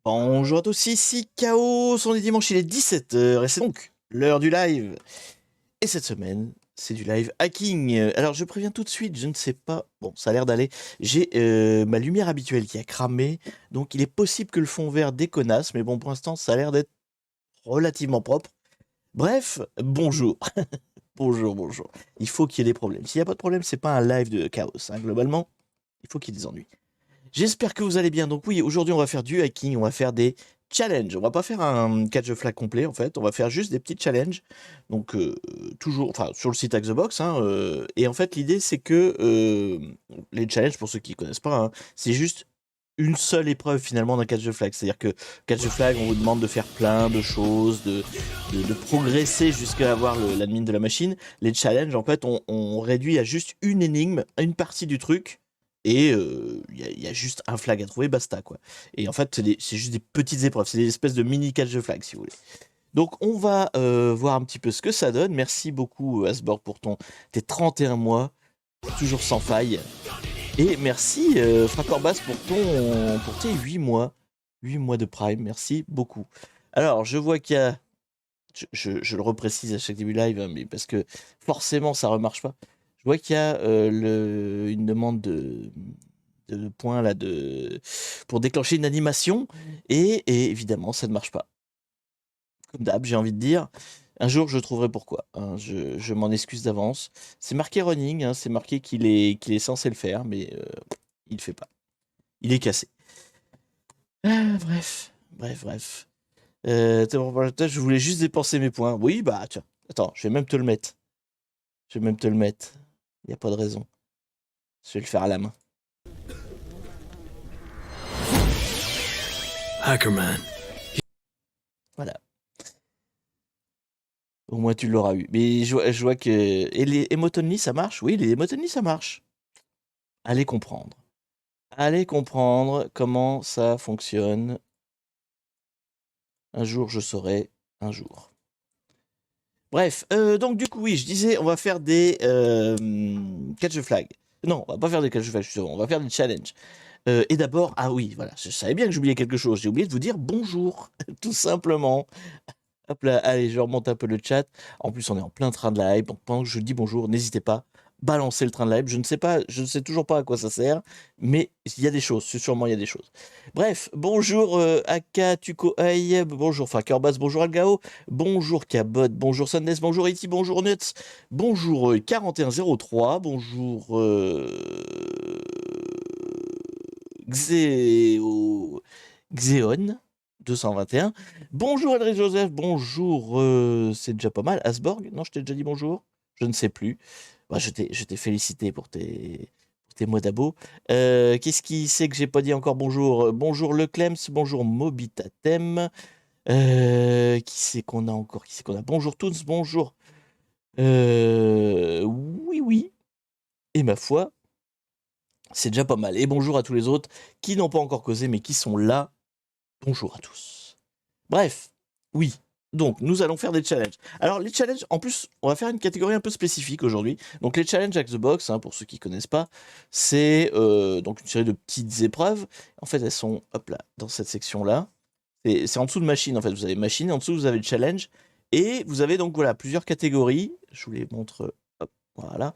Bonjour à tous, ici Chaos, on est dimanche, il est 17h et c'est donc l'heure du live. Et cette semaine, c'est du live hacking. Alors je préviens tout de suite, je ne sais pas, bon ça a l'air d'aller, j'ai ma lumière habituelle qui a cramé, donc il est possible que le fond vert déconnasse, mais bon pour l'instant ça a l'air d'être relativement propre. Bref, bonjour, bonjour. Il faut qu'il y ait des problèmes. S'il n'y a pas de problème, c'est pas un live de Chaos, hein. Globalement, il faut qu'il y ait des ennuis. J'espère que vous allez bien. Donc oui, aujourd'hui on va faire du hacking, on va faire des challenges. On va pas faire un catch the flag complet en fait, on va faire juste des petits challenges. Donc toujours, enfin sur le site Hack the Box. Et en fait l'idée c'est que les challenges, pour ceux qui connaissent pas, hein, c'est juste une seule épreuve finalement d'un catch the flag. C'est-à-dire que catch the flag, on vous demande de faire plein de choses, de progresser jusqu'à avoir l'admin de la machine. Les challenges en fait on réduit à juste une énigme, une partie du truc. Et y a juste un flag à trouver, basta quoi. Et en fait, c'est juste des petites épreuves, c'est des espèces de mini catch the flag si vous voulez. Donc on va voir un petit peu ce que ça donne. Merci beaucoup Asborg pour tes 31 mois, toujours sans faille. Et merci Fracorbas pour tes 8 mois. 8 mois de Prime, merci beaucoup. Alors je vois qu'il y a... Je le reprécise à chaque début live, hein, mais parce que forcément ça ne remarche pas. Je vois qu'il y a une demande de points là, pour déclencher une animation, et évidemment ça ne marche pas. Comme d'hab, j'ai envie de dire, un jour je trouverai pourquoi, hein, je m'en excuse d'avance. C'est marqué running, hein, c'est marqué qu'il est censé le faire, mais il le fait pas. Il est cassé. Ah, bref. Je voulais juste dépenser mes points. Oui, bah tiens, attends, je vais même te le mettre. Il n'y a pas de raison. Je vais le faire à la main. Hackerman. Voilà. Au moins tu l'auras eu. Mais je vois que... Et les Emotonly, ça marche? Oui, les Emotonly, ça marche. Allez comprendre. Allez comprendre comment ça fonctionne. Un jour, je saurai. Un jour. Bref, donc du coup, oui, je disais, on va faire des catch the flag. Non, on va pas faire des catch the flag, justement, on va faire des challenges. Et d'abord, ah oui, voilà, je savais bien que j'oubliais quelque chose. J'ai oublié de vous dire bonjour, tout simplement. Hop là, allez, je remonte un peu le chat. En plus, on est en plein train de live, donc pendant que je dis bonjour, n'hésitez pas, balancez le train de live. Je ne sais toujours pas à quoi ça sert, mais il y a des choses, sûrement il y a des choses. Bref, bonjour Aka Tukoei, bonjour Fakerbas, bonjour Algao, bonjour Kabot, bonjour Sundes, bonjour Iti, bonjour Nuts, bonjour 4103, bonjour Xéon 221. Bonjour Adrien Joseph, bonjour, c'est déjà pas mal. Asborg, non, je t'ai déjà dit bonjour? Je ne sais plus. Bah, je t'ai félicité pour tes mois d'abo. Qu'est-ce qui c'est que j'ai pas dit encore bonjour? Bonjour Leclems, bonjour Mobitatem. Qui c'est qu'on a encore? Qui c'est qu'on a? Bonjour Toons, bonjour. Oui. Et ma foi, c'est déjà pas mal. Et bonjour à tous les autres qui n'ont pas encore causé mais qui sont là. Bonjour à tous. Bref, oui. Donc, nous allons faire des challenges. Alors, les challenges, en plus, on va faire une catégorie un peu spécifique aujourd'hui. Donc, les challenges Hack the Box, hein, pour ceux qui ne connaissent pas, c'est donc une série de petites épreuves. En fait, elles sont, hop là, dans cette section-là. C'est en dessous de machine, en fait. Vous avez machine, en dessous, vous avez le challenge. Et vous avez donc, voilà, plusieurs catégories. Je vous les montre, hop, voilà.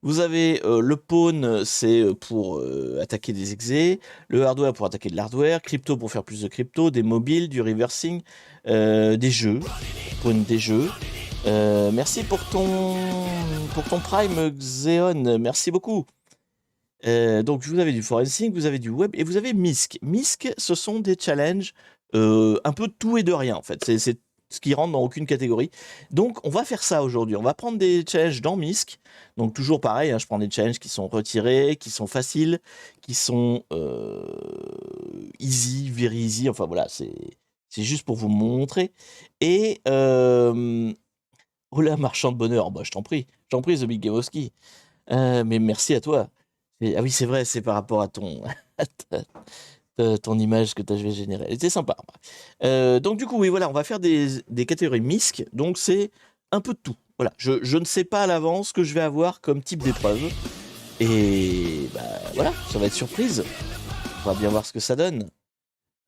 Vous avez le pawn, c'est pour attaquer des exés, le hardware pour attaquer de l'hardware, crypto pour faire plus de crypto, des mobiles, du reversing, des jeux, pawn des jeux. Merci pour ton prime Xeon, merci beaucoup. Donc vous avez du forensic, vous avez du web et vous avez MISC. MISC, ce sont des challenges un peu de tout et de rien en fait. C'est ce qui rentre dans aucune catégorie. Donc on va faire ça aujourd'hui. On va prendre des challenges dans MISC. Donc toujours pareil, hein, je prends des challenges qui sont retirés, qui sont faciles, qui sont easy, very easy. Enfin voilà, c'est juste pour vous montrer. Et oh là, marchand de bonheur, bah, je t'en prie, The Big Gamowski. Mais merci à toi. Ah oui, c'est vrai, c'est par rapport à ton image que je vais générer. Elle était sympa. Donc du coup, oui, voilà, on va faire des catégories MISC. Donc c'est un peu de tout. Voilà, je ne sais pas à l'avance ce que je vais avoir comme type d'épreuve. Et bah voilà, ça va être surprise. On va bien voir ce que ça donne.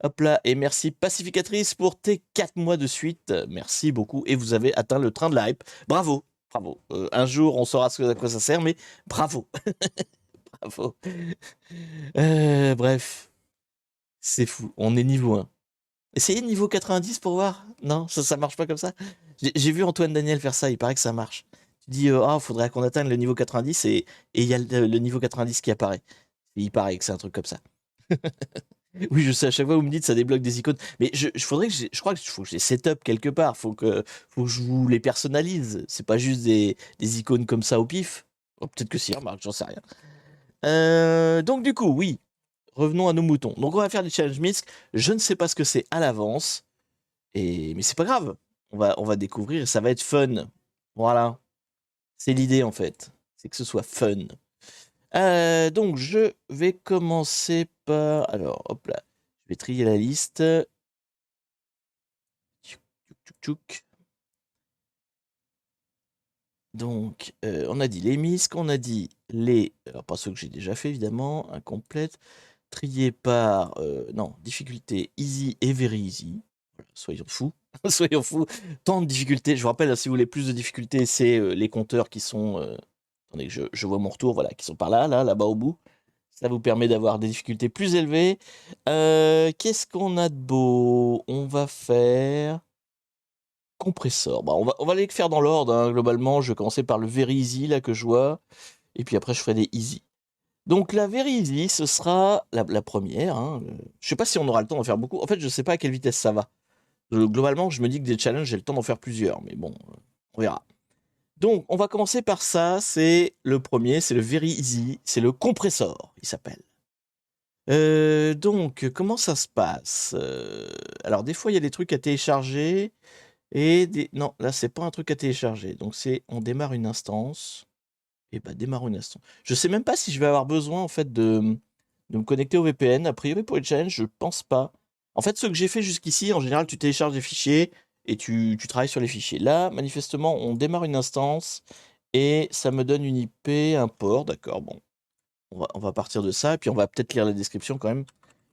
Hop là, et merci Pacificatrice pour tes 4 mois de suite. Merci beaucoup. Et vous avez atteint le train de la hype. Bravo, bravo. Un jour, on saura à quoi ça sert, mais bravo. Bravo. Bref, c'est fou. On est niveau 1. Essayez niveau 90 pour voir. Non, ça marche pas comme ça. J'ai vu Antoine Daniel faire ça, il paraît que ça marche. Tu dis, faudrait qu'on atteigne le niveau 90 et il y a le niveau 90 qui apparaît. Et il paraît que c'est un truc comme ça. Oui, je sais, à chaque fois vous me dites ça débloque des icônes. Mais faudrait que je crois qu'il faut que je les setup quelque part. Faut que je vous les personnalise. C'est pas juste des icônes comme ça au pif. Oh, peut-être que si, remarque, j'en sais rien. Donc du coup, oui, revenons à nos moutons. Donc on va faire des challenge misc. Je ne sais pas ce que c'est à l'avance. Mais c'est pas grave. On va découvrir et ça va être fun. Voilà. C'est l'idée en fait. C'est que ce soit fun. Donc je vais commencer par... Alors, hop là. Je vais trier la liste. Tchouk, tchouk, tchouk. Donc, on a dit les miscs, on a dit les... Alors, pas ceux que j'ai déjà fait, évidemment. Incomplète. Trié par... non, difficulté easy et very easy. Voilà, soyons fous. Soyons fous. Tant de difficultés. Je vous rappelle, si vous voulez plus de difficultés, c'est les compteurs qui sont... attendez, je vois mon retour, voilà, qui sont par là, là-bas au bout. Ça vous permet d'avoir des difficultés plus élevées. Qu'est-ce qu'on a de beau? On va faire... Compressor. Bah, on va les faire dans l'ordre, hein. Globalement, je vais commencer par le very easy, là, que je vois. Et puis après, je ferai des easy. Donc la very easy, ce sera la première. Hein. Je sais pas si on aura le temps d'en faire beaucoup. En fait, je sais pas à quelle vitesse ça va. Globalement, je me dis que des challenges, j'ai le temps d'en faire plusieurs. Mais bon, on verra. Donc, on va commencer par ça. C'est le premier, c'est le very easy. C'est le compressor, il s'appelle. Donc, comment ça se passe? Alors, des fois, il y a des trucs à télécharger. Non, là, c'est pas un truc à télécharger. Donc, on démarre une instance. Et bah, démarre une instance. Je sais même pas si je vais avoir besoin, en fait, de me connecter au VPN. A priori, pour les challenges, je pense pas. En fait, ce que j'ai fait jusqu'ici, en général, tu télécharges des fichiers et tu travailles sur les fichiers. Là, manifestement, on démarre une instance et ça me donne une IP, un port. D'accord, bon. On va partir de ça, et puis on va peut-être lire la description quand même.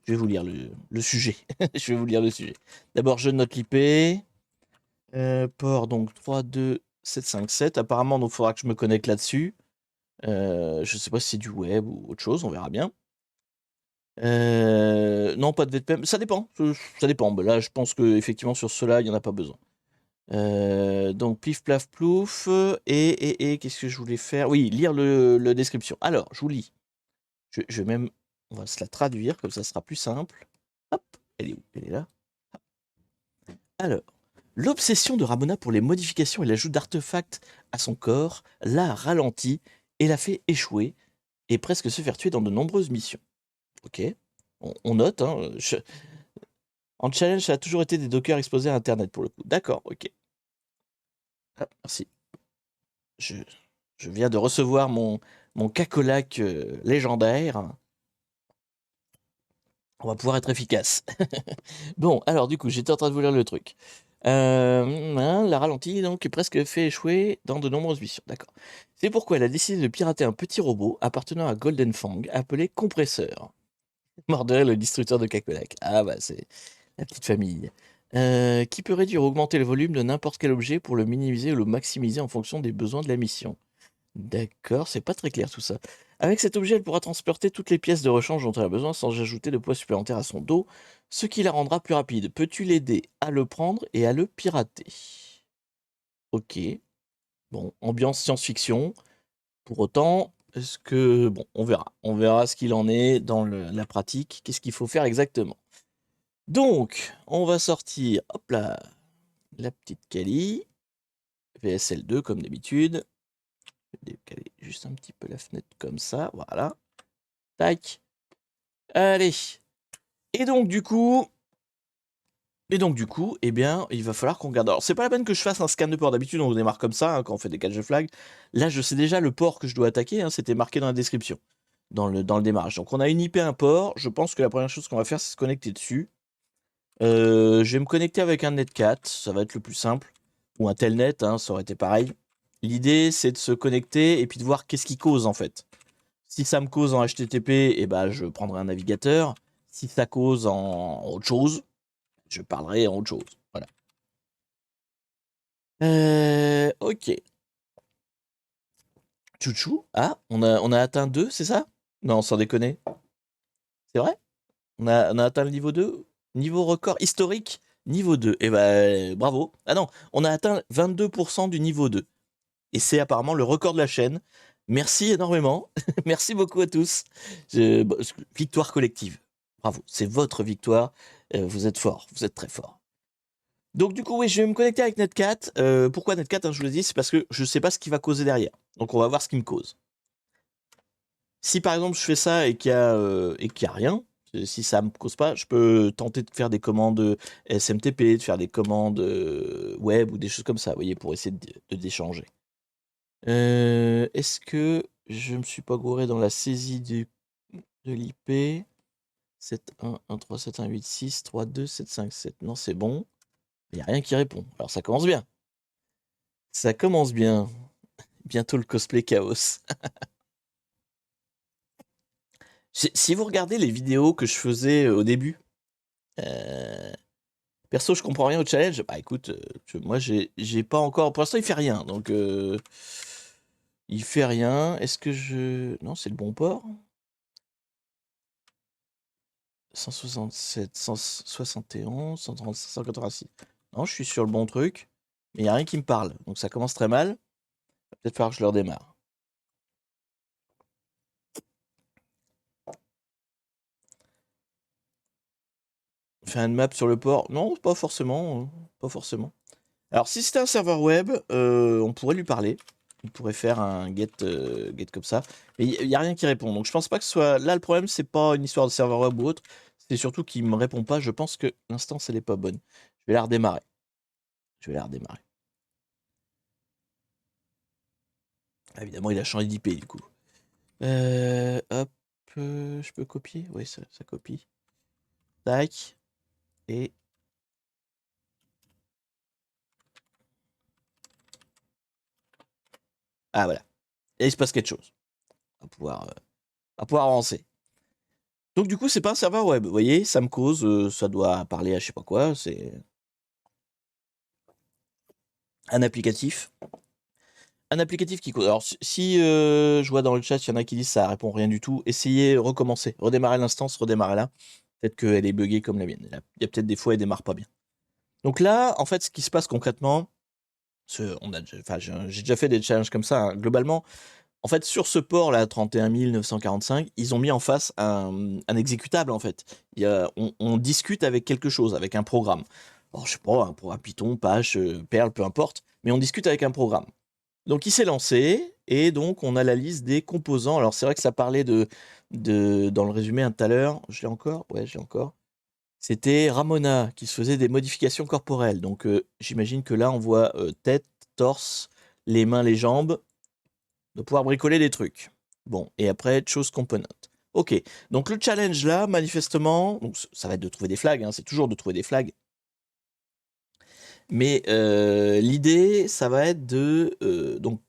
Je vais vous lire le sujet. Je vais vous lire le sujet. D'abord, je note l'IP. Port, donc 32757. Apparemment, il faudra que je me connecte là-dessus. Je sais pas si c'est du web ou autre chose, on verra bien. Non, pas de VPN. Ça dépend. Ça dépend. Là, je pense qu'effectivement, sur cela, il n'y en a pas besoin. Donc, pif, plaf, plouf. Et qu'est-ce que je voulais faire? Oui, lire le description. Alors, je vous lis. Je vais même... On va se la traduire, comme ça sera plus simple. Hop, elle est où? Elle est là. Hop. Alors, l'obsession de Ramona pour les modifications et l'ajout d'artefacts à son corps l'a ralenti et l'a fait échouer et presque se faire tuer dans de nombreuses missions. Ok, on note. Hein, En challenge, ça a toujours été des dockers exposés à Internet pour le coup. D'accord, ok. Ah, merci. Je viens de recevoir mon cacolac légendaire. On va pouvoir être efficace. Bon, alors du coup, j'étais en train de vous lire le truc. La ralentie, donc, presque fait échouer dans de nombreuses missions. D'accord. C'est pourquoi elle a décidé de pirater un petit robot appartenant à Golden Fang, appelé Compresseur. Morder le destructeur de Cacolac. Ah bah, c'est la petite famille. Qui peut réduire ou augmenter le volume de n'importe quel objet pour le minimiser ou le maximiser en fonction des besoins de la mission. D'accord, c'est pas très clair tout ça. Avec cet objet, elle pourra transporter toutes les pièces de rechange dont elle a besoin sans ajouter de poids supplémentaire à son dos, ce qui la rendra plus rapide. Peux-tu l'aider à le prendre et à le pirater? Ok. Bon, ambiance science-fiction. Pour autant, est-ce que... Bon, on verra. On verra ce qu'il en est dans la pratique. Qu'est-ce qu'il faut faire exactement? Donc, on va sortir, hop là, la petite Kali. VSL2 comme d'habitude. Je vais décaler juste un petit peu la fenêtre comme ça, voilà. Tac. Allez. Et donc du coup, eh bien, il va falloir qu'on regarde. Alors, c'est pas la peine que je fasse un scan de port. D'habitude, on démarre comme ça, hein, quand on fait des catch flag. Là, je sais déjà le port que je dois attaquer, hein, c'était marqué dans la description, dans le démarrage. Donc, on a une IP, un port. Je pense que la première chose qu'on va faire, c'est se connecter dessus. Je vais me connecter avec un netcat, ça va être le plus simple. Ou un telnet, hein, ça aurait été pareil. L'idée, c'est de se connecter et puis de voir qu'est-ce qui cause, en fait. Si ça me cause en HTTP, eh ben, je prendrai un navigateur. Si ça cause en autre chose, je parlerai en autre chose. Voilà. Ok. Chouchou. Ah, on a atteint 2, c'est ça? Non, sans déconner. C'est vrai? On a atteint le niveau 2? Niveau record historique, niveau 2. Eh ben, bravo. Ah non, on a atteint 22% du niveau 2. Et c'est apparemment le record de la chaîne. Merci énormément. Merci beaucoup à tous. Victoire collective. Bravo. C'est votre victoire. Vous êtes forts. Vous êtes très forts. Donc du coup, oui, je vais me connecter avec Netcat. Pourquoi Netcat, hein, je vous le dis, c'est parce que je ne sais pas ce qui va causer derrière. Donc on va voir ce qui me cause. Si par exemple je fais ça et qu'il y a rien, si ça me cause pas, je peux tenter de faire des commandes SMTP, de faire des commandes web ou des choses comme ça, vous voyez, pour essayer d'échanger. Est-ce que je me suis pas gouré dans la saisie de l'IP 7.1.1.3.7.1.8.6.3.2.7.5.7? Non, c'est bon. Il n'y a rien qui répond. Alors ça commence bien. Ça commence bien. Bientôt le cosplay chaos. Si vous regardez les vidéos que je faisais au début, perso, je comprends rien au challenge. Bah écoute, moi j'ai pas encore. Pour l'instant, il fait rien. Donc il fait rien. Est-ce que je. Non, c'est le bon port. 167, 171, 136, 186. Non, je suis sur le bon truc. Mais il n'y a rien qui me parle. Donc ça commence très mal. Va peut-être falloir que je le redémarre. Faire une map sur le port? Non, pas forcément. Pas forcément. Alors, si c'était un serveur web, on pourrait lui parler. On pourrait faire un get comme ça. Mais il n'y a rien qui répond. Donc, je pense pas que ce soit. Là, le problème, c'est pas une histoire de serveur web ou autre. C'est surtout qu'il me répond pas. Je pense que l'instance, elle est pas bonne. Je vais la redémarrer. Ah, évidemment, il a changé d'IP du coup. Hop. Je peux copier? Oui, ça copie. Tac. Et. Ah, voilà. Et il se passe quelque chose. On va pouvoir avancer. Donc du coup, c'est pas un serveur web. Vous voyez, ça me cause, ça doit parler à je sais pas quoi. C'est un applicatif. Un applicatif qui cause. Alors si je vois dans le chat, il y en a qui disent ça répond rien du tout, essayez, recommencer. Redémarrer l'instance, redémarrer là. Peut-être qu'elle est buggée comme la mienne. Il y a peut-être des fois, elle démarre pas bien. Donc là, en fait, ce qui se passe concrètement, j'ai déjà fait des challenges comme ça, hein. Globalement, en fait, sur ce port là, 31 945, ils ont mis en face un exécutable en fait. On discute avec quelque chose, avec un programme. Alors, je sais pas, un programme Python, Apache, Perl, peu importe, mais on discute avec un programme. Donc il s'est lancé et donc on a la liste des composants. Alors c'est vrai que ça parlait dans le résumé tout à l'heure. Je l'ai encore? Ouais, je l'ai encore. C'était Ramona qui se faisait des modifications corporelles. Donc j'imagine que là on voit tête, torse, les mains, les jambes, de pouvoir bricoler des trucs. Bon, et après, chose component. Ok, donc le challenge là, manifestement, donc ça va être de trouver des flags, hein, c'est toujours de trouver des flags. Mais l'idée, ça va être de donc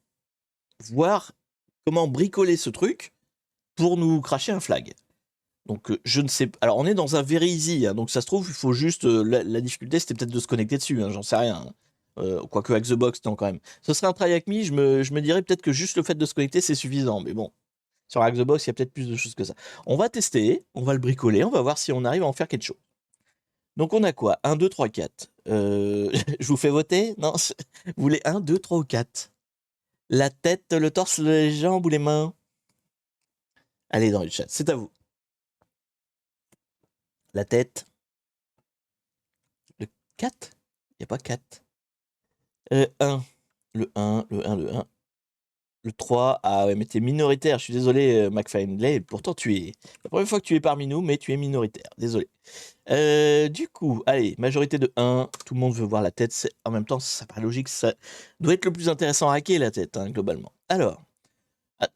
voir comment bricoler ce truc pour nous cracher un flag. Donc je ne sais pas. Alors on est dans un very easy, hein, donc ça se trouve, il faut juste. La difficulté, c'était peut-être de se connecter dessus, hein, j'en sais rien. Hein. Quoique avec The Box, non, quand même. Ce serait un try avec me, je me dirais peut-être que juste le fait de se connecter, c'est suffisant. Mais bon, sur Hack the Box, il y a peut-être plus de choses que ça. On va tester, on va le bricoler, on va voir si on arrive à en faire quelque chose. Donc on a quoi? 1, 2, 3, 4. Je vous fais voter? Non? Vous voulez 1, 2, 3 ou 4? La tête, le torse, les jambes ou les mains? Allez dans le chat, c'est à vous. La tête. Le 4? Il n'y a pas 4. 1. Le 1, le 1, le 1. Le 3. Ah ouais, mais t'es minoritaire. Je suis désolé, McFinley. Pourtant, tu es. La première fois que tu es parmi nous, mais tu es minoritaire. Désolé. Du coup, allez, majorité de 1. Tout le monde veut voir la tête. En même temps, ça paraît logique. Ça doit être le plus intéressant à hacker, la tête, hein, globalement. Alors,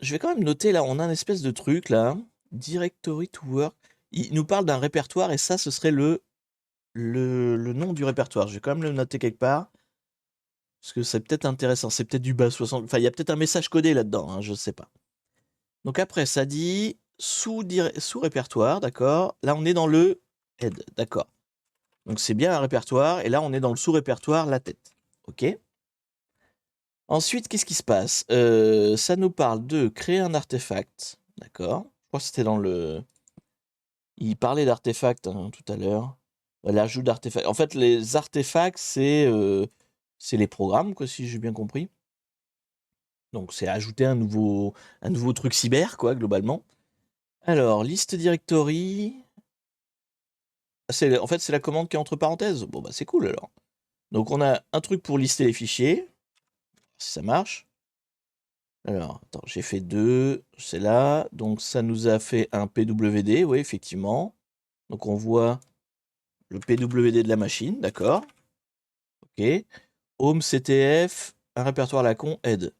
je vais quand même noter, là, on a un espèce de truc, là. Directory to work. Il nous parle d'un répertoire, et ça, ce serait le nom du répertoire. Je vais quand même le noter quelque part. Parce que c'est peut-être intéressant. C'est peut-être du bas 60. Enfin, il y a peut-être un message codé là-dedans, hein, je ne sais pas. Donc après, ça dit sous répertoire, d'accord. Là, on est dans le head, d'accord. Donc, c'est bien un répertoire. Et là, on est dans le sous-répertoire, la tête. OK. Ensuite, qu'est-ce qui se passe? Ça nous parle de créer un artefact, d'accord. Je crois que c'était dans le... Il parlait d'artefacts tout à l'heure. L'ajout d'artefacts. En fait, les artefacts, c'est les programmes, quoi, si j'ai bien compris. Donc, c'est ajouter un nouveau truc cyber, quoi, globalement. Alors, liste directory. En fait, c'est la commande qui est entre parenthèses. Bon, bah, c'est cool, alors. Donc, on a un truc pour lister les fichiers. Si ça marche. Alors, attends, j'ai fait 2. C'est là. Donc, ça nous a fait un PWD, oui, effectivement. Donc, on voit le PWD de la machine, d'accord. OK. Home, CTF, un répertoire à la con, aide.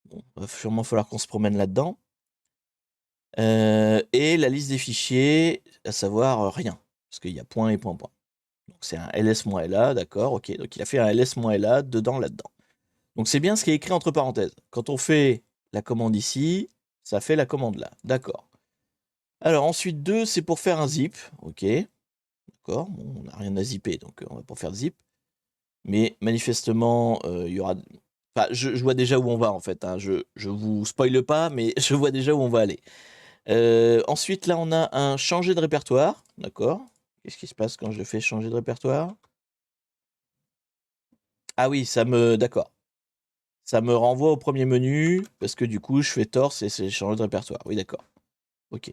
Bon, va sûrement falloir qu'on se promène là-dedans. Et la liste des fichiers, à savoir rien. Parce qu'il y a point et point, point. Donc c'est un ls-la, d'accord, ok. Donc il a fait un ls-la dedans, là-dedans. Donc c'est bien ce qui est écrit entre parenthèses. Quand on fait la commande ici, ça fait la commande là, d'accord. Alors ensuite 2, c'est pour faire un zip, ok. D'accord, bon, on n'a rien à zipper, donc on va pas faire de zip. Mais manifestement, il y aura... Enfin, je vois déjà où on va en fait. Hein. Je vous spoile pas, mais je vois déjà où on va aller. Ensuite, là, on a un changer de répertoire. D'accord. Qu'est-ce qui se passe quand je fais changer de répertoire? Ah oui, D'accord. Ça me renvoie au premier menu, parce que du coup, je fais torse et c'est changer de répertoire. Oui, d'accord. Ok.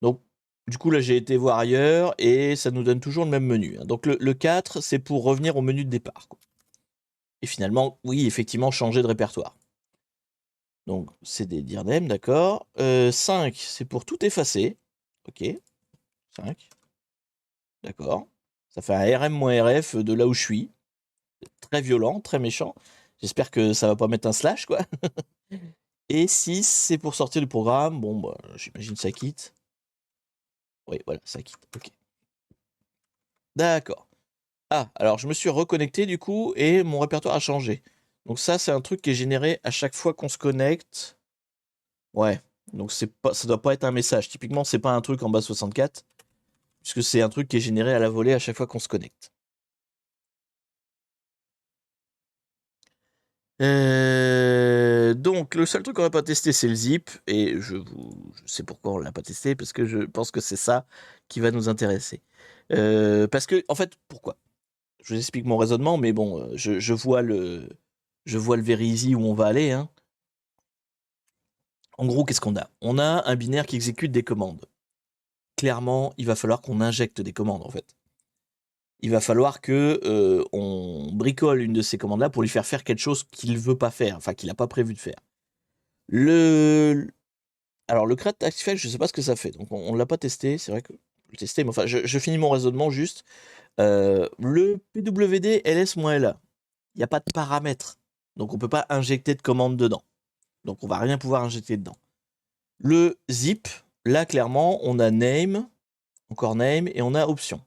Donc, du coup, là, j'ai été voir ailleurs et ça nous donne toujours le même menu. Hein. Donc, le 4, c'est pour revenir au menu de départ. Quoi. Et finalement, oui, effectivement, changer de répertoire. Donc, c'est des dirname, d'accord. 5, c'est pour tout effacer. Ok. 5. D'accord. Ça fait un rm-rf de là où je suis. Très violent, très méchant. J'espère que ça va pas mettre un slash, quoi. Et 6, c'est pour sortir du programme. Bon, bah, j'imagine ça quitte. Oui, voilà, ça quitte. Ok. D'accord. Ah, alors je me suis reconnecté du coup et mon répertoire a changé. Donc ça, c'est un truc qui est généré à chaque fois qu'on se connecte. Ouais. Donc ça doit pas être un message. Typiquement, c'est pas un truc en base 64, puisque c'est un truc qui est généré à la volée à chaque fois qu'on se connecte. Donc le seul truc qu'on n'a pas testé, c'est le zip, et je sais pourquoi on l'a pas testé, parce que je pense que c'est ça qui va nous intéresser. Parce que, en fait, pourquoi? Je vous explique mon raisonnement, mais bon, je vois le very easy où on va aller. Hein. En gros, qu'est-ce qu'on a? On a un binaire qui exécute des commandes. Clairement, il va falloir qu'on injecte des commandes, en fait. Il va falloir que on bricole une de ces commandes-là pour lui faire quelque chose qu'il veut pas faire, enfin qu'il n'a pas prévu de faire. Alors le create artifact, je sais pas ce que ça fait, donc on l'a pas testé, c'est vrai que je l'ai testé, mais enfin je finis mon raisonnement juste. Le PWD ls-la, il n'y a pas de paramètres, donc on peut pas injecter de commande dedans, donc on va rien pouvoir injecter dedans. Le zip, là clairement on a name, encore name, et on a option.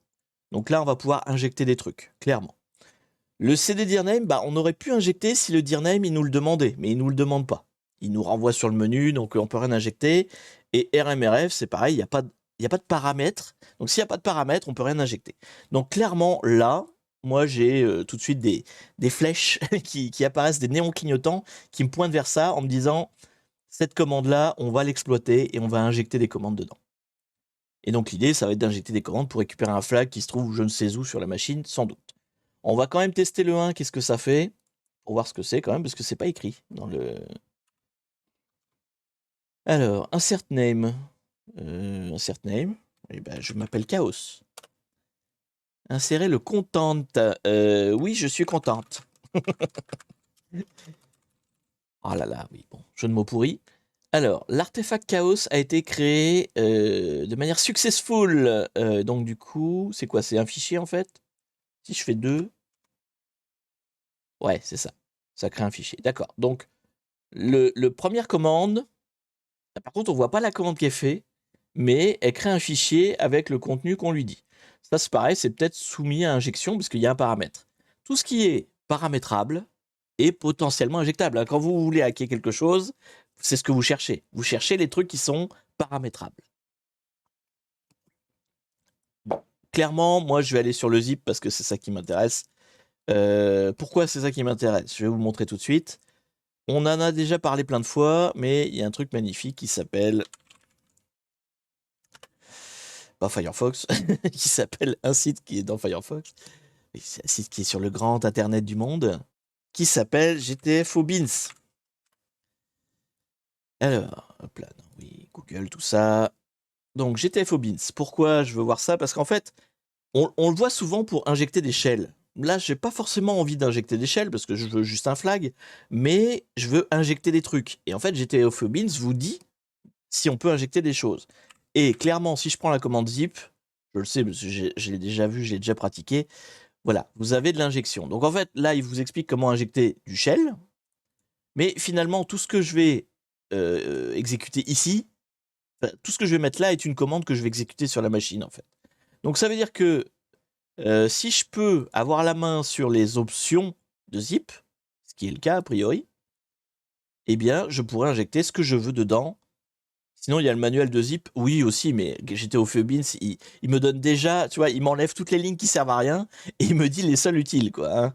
Donc là on va pouvoir injecter des trucs, clairement. Le cd dirname, bah, on aurait pu injecter si le dirname il nous le demandait, mais il nous le demande pas. Il nous renvoie sur le menu, donc on peut rien injecter. Et rmrf, c'est pareil, il n'y a pas de paramètres. Donc s'il n'y a pas de paramètres, on peut rien injecter. Donc clairement, là, moi j'ai tout de suite des flèches qui apparaissent, des néons clignotants, qui me pointent vers ça en me disant, cette commande-là, on va l'exploiter et on va injecter des commandes dedans. Et donc l'idée, ça va être d'injecter des commandes pour récupérer un flag qui se trouve je ne sais où sur la machine, sans doute. On va quand même tester le 1, qu'est-ce que ça fait, pour voir ce que c'est quand même, parce que c'est pas écrit dans le... Alors, insert name. Insert name. Eh ben, je m'appelle Chaos. Insérer le content. Oui, je suis contente. Oh là là, oui, bon, jeu de mots pourri. Alors, l'artefact Chaos a été créé de manière successful. Donc du coup, c'est quoi? C'est un fichier en fait? Si je fais 2... Ouais, c'est ça. Ça crée un fichier. D'accord. Donc, le première commande, par contre, on voit pas la commande qui est faite, mais elle crée un fichier avec le contenu qu'on lui dit. Ça, c'est pareil, c'est peut-être soumis à injection parce qu'il y a un paramètre. Tout ce qui est paramétrable est potentiellement injectable. Quand vous voulez hacker quelque chose, c'est ce que vous cherchez. Vous cherchez les trucs qui sont paramétrable. Bon, clairement, moi, je vais aller sur le zip parce que c'est ça qui m'intéresse. Pourquoi c'est ça qui m'intéresse? Je vais vous montrer tout de suite. On en a déjà parlé plein de fois, mais il y a un truc magnifique qui s'appelle... Pas Firefox, qui s'appelle un site qui est dans Firefox. C'est un site qui est sur le grand internet du monde, qui s'appelle GTFO-Bins. Alors, hop là, non, oui, Google, tout ça. Donc, GTFO-Bins. Pourquoi je veux voir ça? Parce qu'en fait, on le voit souvent pour injecter des shells. Là, j'ai pas forcément envie d'injecter des shells parce que je veux juste un flag, mais je veux injecter des trucs. Et en fait, GTFO-Bins vous dit si on peut injecter des choses. Et clairement, si je prends la commande zip, je le sais parce que je l'ai déjà vu, je l'ai déjà pratiqué, voilà, vous avez de l'injection. Donc en fait, là, il vous explique comment injecter du shell, mais finalement, tout ce que je vais exécuter ici, tout ce que je vais mettre là est une commande que je vais exécuter sur la machine, en fait. Donc ça veut dire que si je peux avoir la main sur les options de zip, ce qui est le cas a priori, eh bien, je pourrais injecter ce que je veux dedans. Sinon, il y a le manuel de zip, oui aussi, mais j'étais au Beans, il me donne déjà, tu vois, il m'enlève toutes les lignes qui servent à rien et il me dit les seules utiles, quoi. Hein.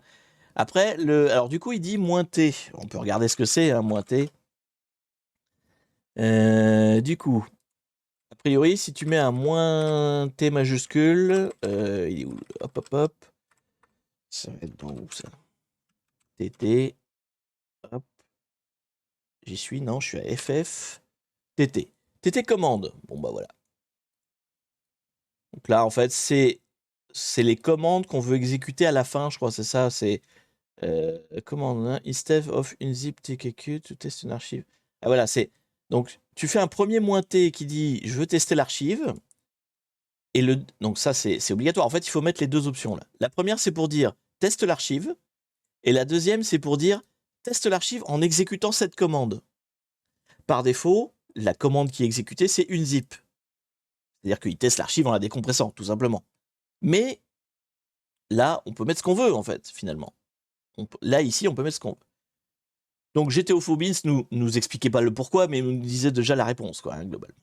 Après, alors du coup, il dit -T. On peut regarder ce que c'est, hein, -T. Du coup, a priori, si tu mets un -T majuscule, il est où? Hop, hop, hop. Ça va être dans où ça? TT. Hop. J'y suis, non, je suis à FF. TT. TT commande. Bon, bah voilà. Donc là, en fait, c'est les commandes qu'on veut exécuter à la fin, je crois, c'est ça. C'est commande, hein, instead of unzip tqq to test une archive. Ah voilà, c'est donc tu fais un premier -T qui dit je veux tester l'archive. Et donc ça, c'est obligatoire. En fait, il faut mettre les deux options là. La première, c'est pour dire teste l'archive. Et la deuxième, c'est pour dire teste l'archive en exécutant cette commande. Par défaut, la commande qui est exécutée, c'est unzip. C'est-à-dire qu'il teste l'archive en la décompressant, tout simplement. Mais là, on peut mettre ce qu'on veut, en fait, finalement. Là, ici, on peut mettre ce qu'on veut. Donc, GTFO-Bins nous expliquait pas le pourquoi, mais nous disait déjà la réponse, quoi, hein, globalement.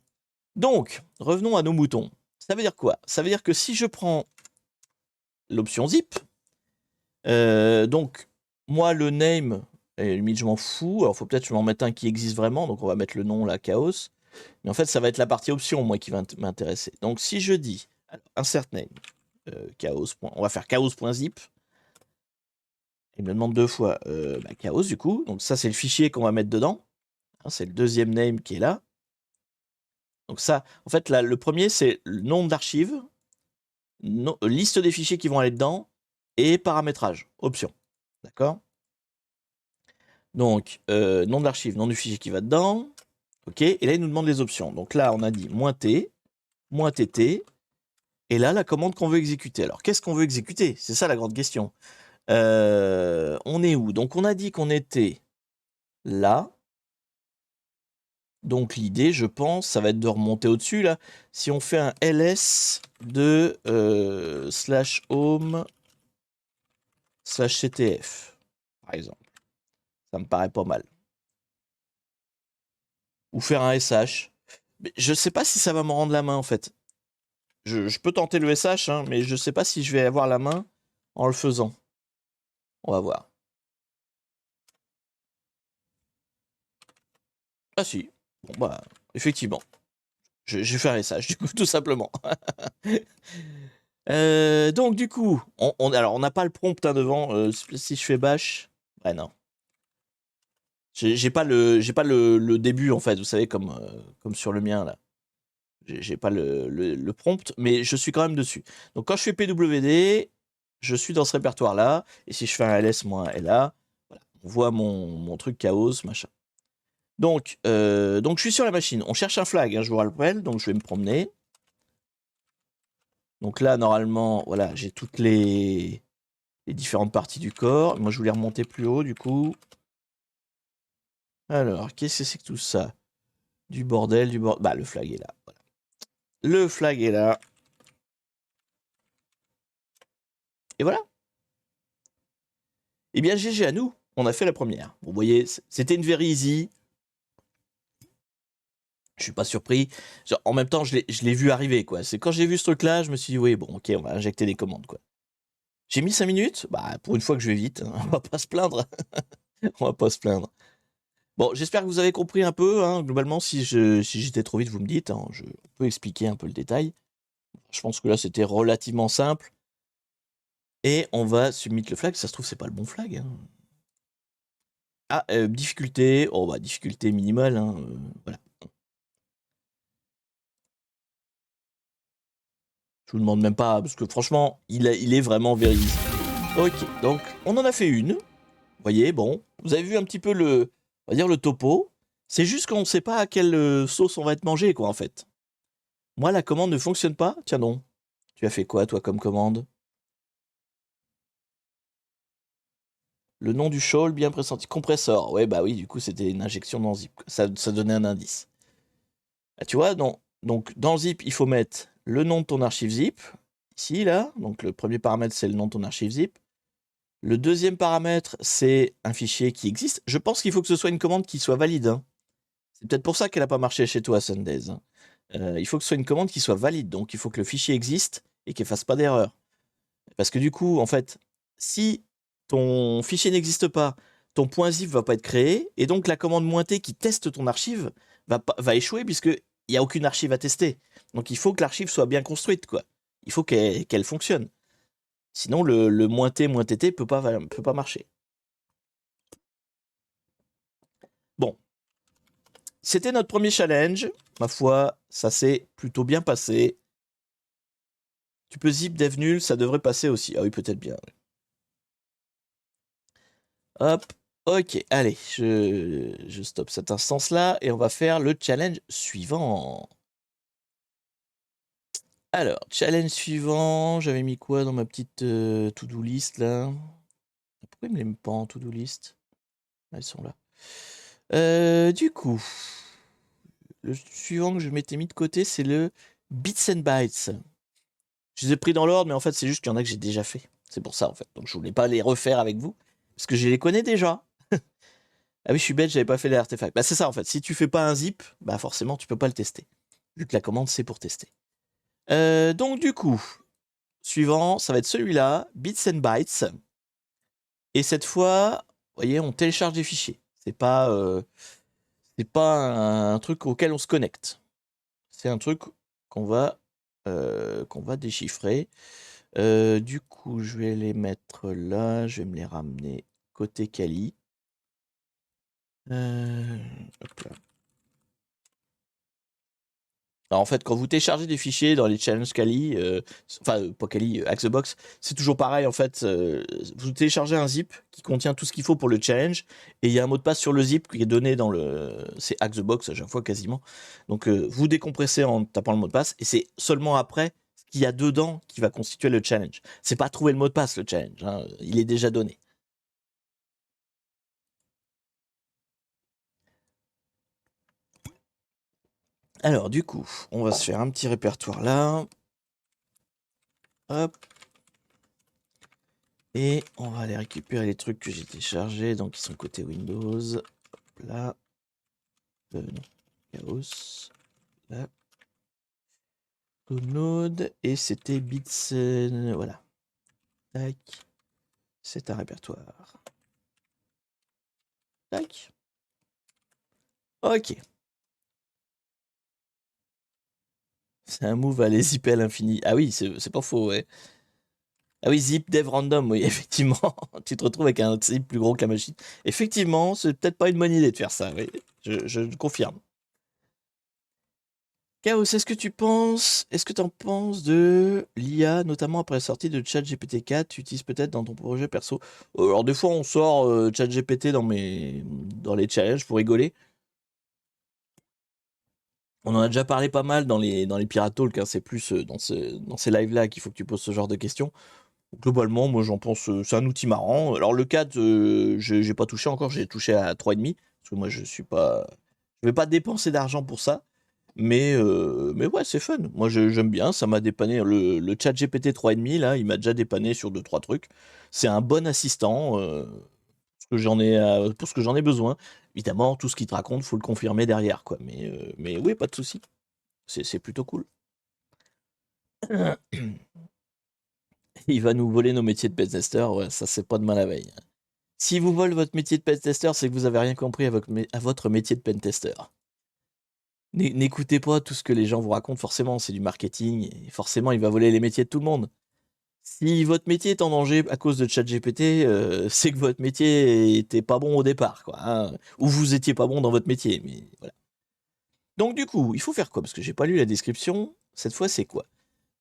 Donc, revenons à nos moutons. Ça veut dire quoi? Ça veut dire que si je prends l'option zip, donc, moi, le name, limite, je m'en fous. Alors, faut peut-être que je m'en mette un qui existe vraiment. Donc, on va mettre le nom, là, chaos. Mais en fait, ça va être la partie option, moi, qui va m'intéresser. Donc, si je dis, alors, insert name, chaos. On va faire chaos.zip. Il me demande deux fois chaos, du coup. Donc, ça, c'est le fichier qu'on va mettre dedans. Hein, c'est le deuxième name qui est là. Donc, ça, en fait, là, le premier, c'est le nom d'archive, liste des fichiers qui vont aller dedans et paramétrage, option. D'accord? Donc, nom de l'archive, nom du fichier qui va dedans. OK. Et là, il nous demande les options. Donc là, on a dit -T, -TT. Et là, la commande qu'on veut exécuter. Alors, qu'est-ce qu'on veut exécuter? C'est ça la grande question. On est où? Donc, on a dit qu'on était là. Donc, l'idée, je pense, ça va être de remonter au-dessus, là. Si on fait un ls de /home /ctf, par exemple. Ça me paraît pas mal. Ou faire un sh. Mais je sais pas si ça va me rendre la main, en fait. Je peux tenter le sh, hein, mais je sais pas si je vais avoir la main en le faisant. On va voir. Ah si. Bon bah, effectivement. Je vais faire un sh, du coup, tout simplement. Donc du coup, alors on n'a pas le prompt hein, devant. Si je fais bash, ouais non. J'ai pas le début en fait. Vous savez comme sur le mien là. J'ai pas le prompt, mais je suis quand même dessus. Donc quand je fais pwd, je suis dans ce répertoire là. Et si je fais un ls-la, voilà, on voit mon truc chaos machin. Donc je suis sur la machine. On cherche un flag. Hein, je vous rappelle. Donc je vais me promener. Donc là, normalement, voilà, j'ai toutes les différentes parties du corps. Moi, je voulais remonter plus haut, du coup. Alors, qu'est-ce que c'est que tout ça? Du bordel, Bah, le flag est là. Voilà. Le flag est là. Et voilà. Eh bien, GG à nous. On a fait la première. Vous voyez, c'était une very easy. Je suis pas surpris. Genre, en même temps, je l'ai vu arriver, quoi. C'est quand j'ai vu ce truc-là, je me suis dit, oui, bon, ok, on va injecter des commandes, quoi. J'ai mis 5 minutes. Bah, pour une fois que je vais vite, hein, on va pas se plaindre. On va pas se plaindre. Bon, j'espère que vous avez compris un peu, hein. Globalement, si j'étais trop vite, vous me dites, hein. On peut expliquer un peu le détail. Je pense que là, c'était relativement simple. Et on va submit le flag. Ça se trouve, c'est pas le bon flag, hein. Ah, difficulté. Oh, bah, difficulté minimale, hein. Voilà. Je vous demande même pas, parce que franchement, il est vraiment very easy. Ok, donc on en a fait une. Vous voyez, bon, vous avez vu un petit peu on va dire le topo. C'est juste qu'on ne sait pas à quelle sauce on va être mangé, quoi, en fait. Moi, la commande ne fonctionne pas. Tiens donc, tu as fait quoi, toi, comme commande? Le nom du shawl bien pressenti. Compressor. Ouais, bah oui, du coup, c'était une injection dans zip. Ça donnait un indice. Ah, tu vois, donc dans le zip, il faut mettre le nom de ton archive zip. Ici, là. Donc le premier paramètre, c'est le nom de ton archive zip. Le deuxième paramètre, c'est un fichier qui existe. Je pense qu'il faut que ce soit une commande qui soit valide, hein. C'est peut-être pour ça qu'elle n'a pas marché chez toi, Sundays, hein. Il faut que ce soit une commande qui soit valide. Donc il faut que le fichier existe et qu'il ne fasse pas d'erreur. Parce que du coup, en fait, si ton fichier n'existe pas, ton .zip va pas être créé, et donc la commande -t qui teste ton archive va échouer puisqu'il n'y a aucune archive à tester. Donc il faut que l'archive soit bien construite, quoi. Il faut qu'elle fonctionne. Sinon, le -t, -tt peut pas marcher. Bon, c'était notre premier challenge. Ma foi, ça s'est plutôt bien passé. Tu peux zip dev nul, ça devrait passer aussi. Ah oui, peut-être bien. Hop, ok, allez, je stoppe cette instance-là et on va faire le challenge suivant. Alors, challenge suivant, j'avais mis quoi dans ma petite to-do list là? Pourquoi ils me les mettent pas en to-do list? Ah, ils sont là. Du coup, le suivant que je m'étais mis de côté, c'est le Bits and Bytes. Je les ai pris dans l'ordre, mais en fait, c'est juste qu'il y en a que j'ai déjà fait. C'est pour ça, en fait. Donc, je voulais pas les refaire avec vous, parce que je les connais déjà. Ah oui, je suis bête, j'avais pas fait les artefacts. Bah, c'est ça, en fait. Si tu fais pas un zip, bah, forcément, tu peux pas le tester. Vu que la commande, c'est pour tester. Donc, du coup, suivant, ça va être celui-là, Bits and Bytes. Et cette fois, vous voyez, on télécharge des fichiers. C'est pas un truc auquel on se connecte. C'est un truc qu'on va déchiffrer. Du coup, je vais les mettre là. Je vais me les ramener côté Kali. Hop là. Alors en fait, quand vous téléchargez des fichiers dans les challenges Kali, enfin pas Kali, Axebox, c'est toujours pareil en fait. Vous téléchargez un zip qui contient tout ce qu'il faut pour le challenge et il y a un mot de passe sur le zip qui est donné dans c'est Axebox à chaque fois quasiment. Donc vous décompressez en tapant le mot de passe et c'est seulement après ce qu'il y a dedans qui va constituer le challenge. C'est pas trouver le mot de passe le challenge, hein, il est déjà donné. Alors du coup, on va se faire un petit répertoire là. Hop. Et on va aller récupérer les trucs que j'ai téléchargés, donc ils sont côté Windows. Hop là. Non. Chaos. Là. Download. Et c'était Bits. Voilà. Tac. C'est un répertoire. Tac. Ok. C'est un move à les zip à l'infini. Ah oui, c'est pas faux, ouais. Ah oui, zip dev random, oui, effectivement. Tu te retrouves avec un zip plus gros que la machine. Effectivement, c'est peut-être pas une bonne idée de faire ça, oui. Je confirme. Chaos, est-ce que tu en penses de l'IA, notamment après la sortie de ChatGPT 4, tu utilises peut-être dans ton projet perso? Alors des fois on sort ChatGPT dans les challenges pour rigoler. On en a déjà parlé pas mal dans les Pirate Talk, hein, c'est plus dans ces lives-là qu'il faut que tu poses ce genre de questions. Globalement, moi j'en pense, c'est un outil marrant. Alors le 4, j'ai pas touché encore, j'ai touché à 3,5, parce que moi je vais pas dépenser d'argent pour ça. Mais ouais, c'est fun. Moi, j'aime bien. Ça m'a dépanné. Le chat GPT 3,5, là, il m'a déjà dépanné sur 2-3 trucs. C'est un bon assistant. pour ce que j'en ai besoin. Évidemment, tout ce qu'il te raconte, faut le confirmer derrière, quoi. Mais oui, pas de souci. C'est plutôt cool. Il va nous voler nos métiers de pentester, ouais, ça c'est pas de mal la veille. Si vous volez votre métier de pentester, c'est que vous avez rien compris à votre métier de pentester. N'écoutez pas tout ce que les gens vous racontent, forcément, c'est du marketing, et forcément, il va voler les métiers de tout le monde. Si votre métier est en danger à cause de ChatGPT, c'est que votre métier était pas bon au départ, quoi, hein, ou vous étiez pas bon dans votre métier, mais voilà. Donc du coup, il faut faire quoi? Parce que j'ai pas lu la description. Cette fois, c'est quoi?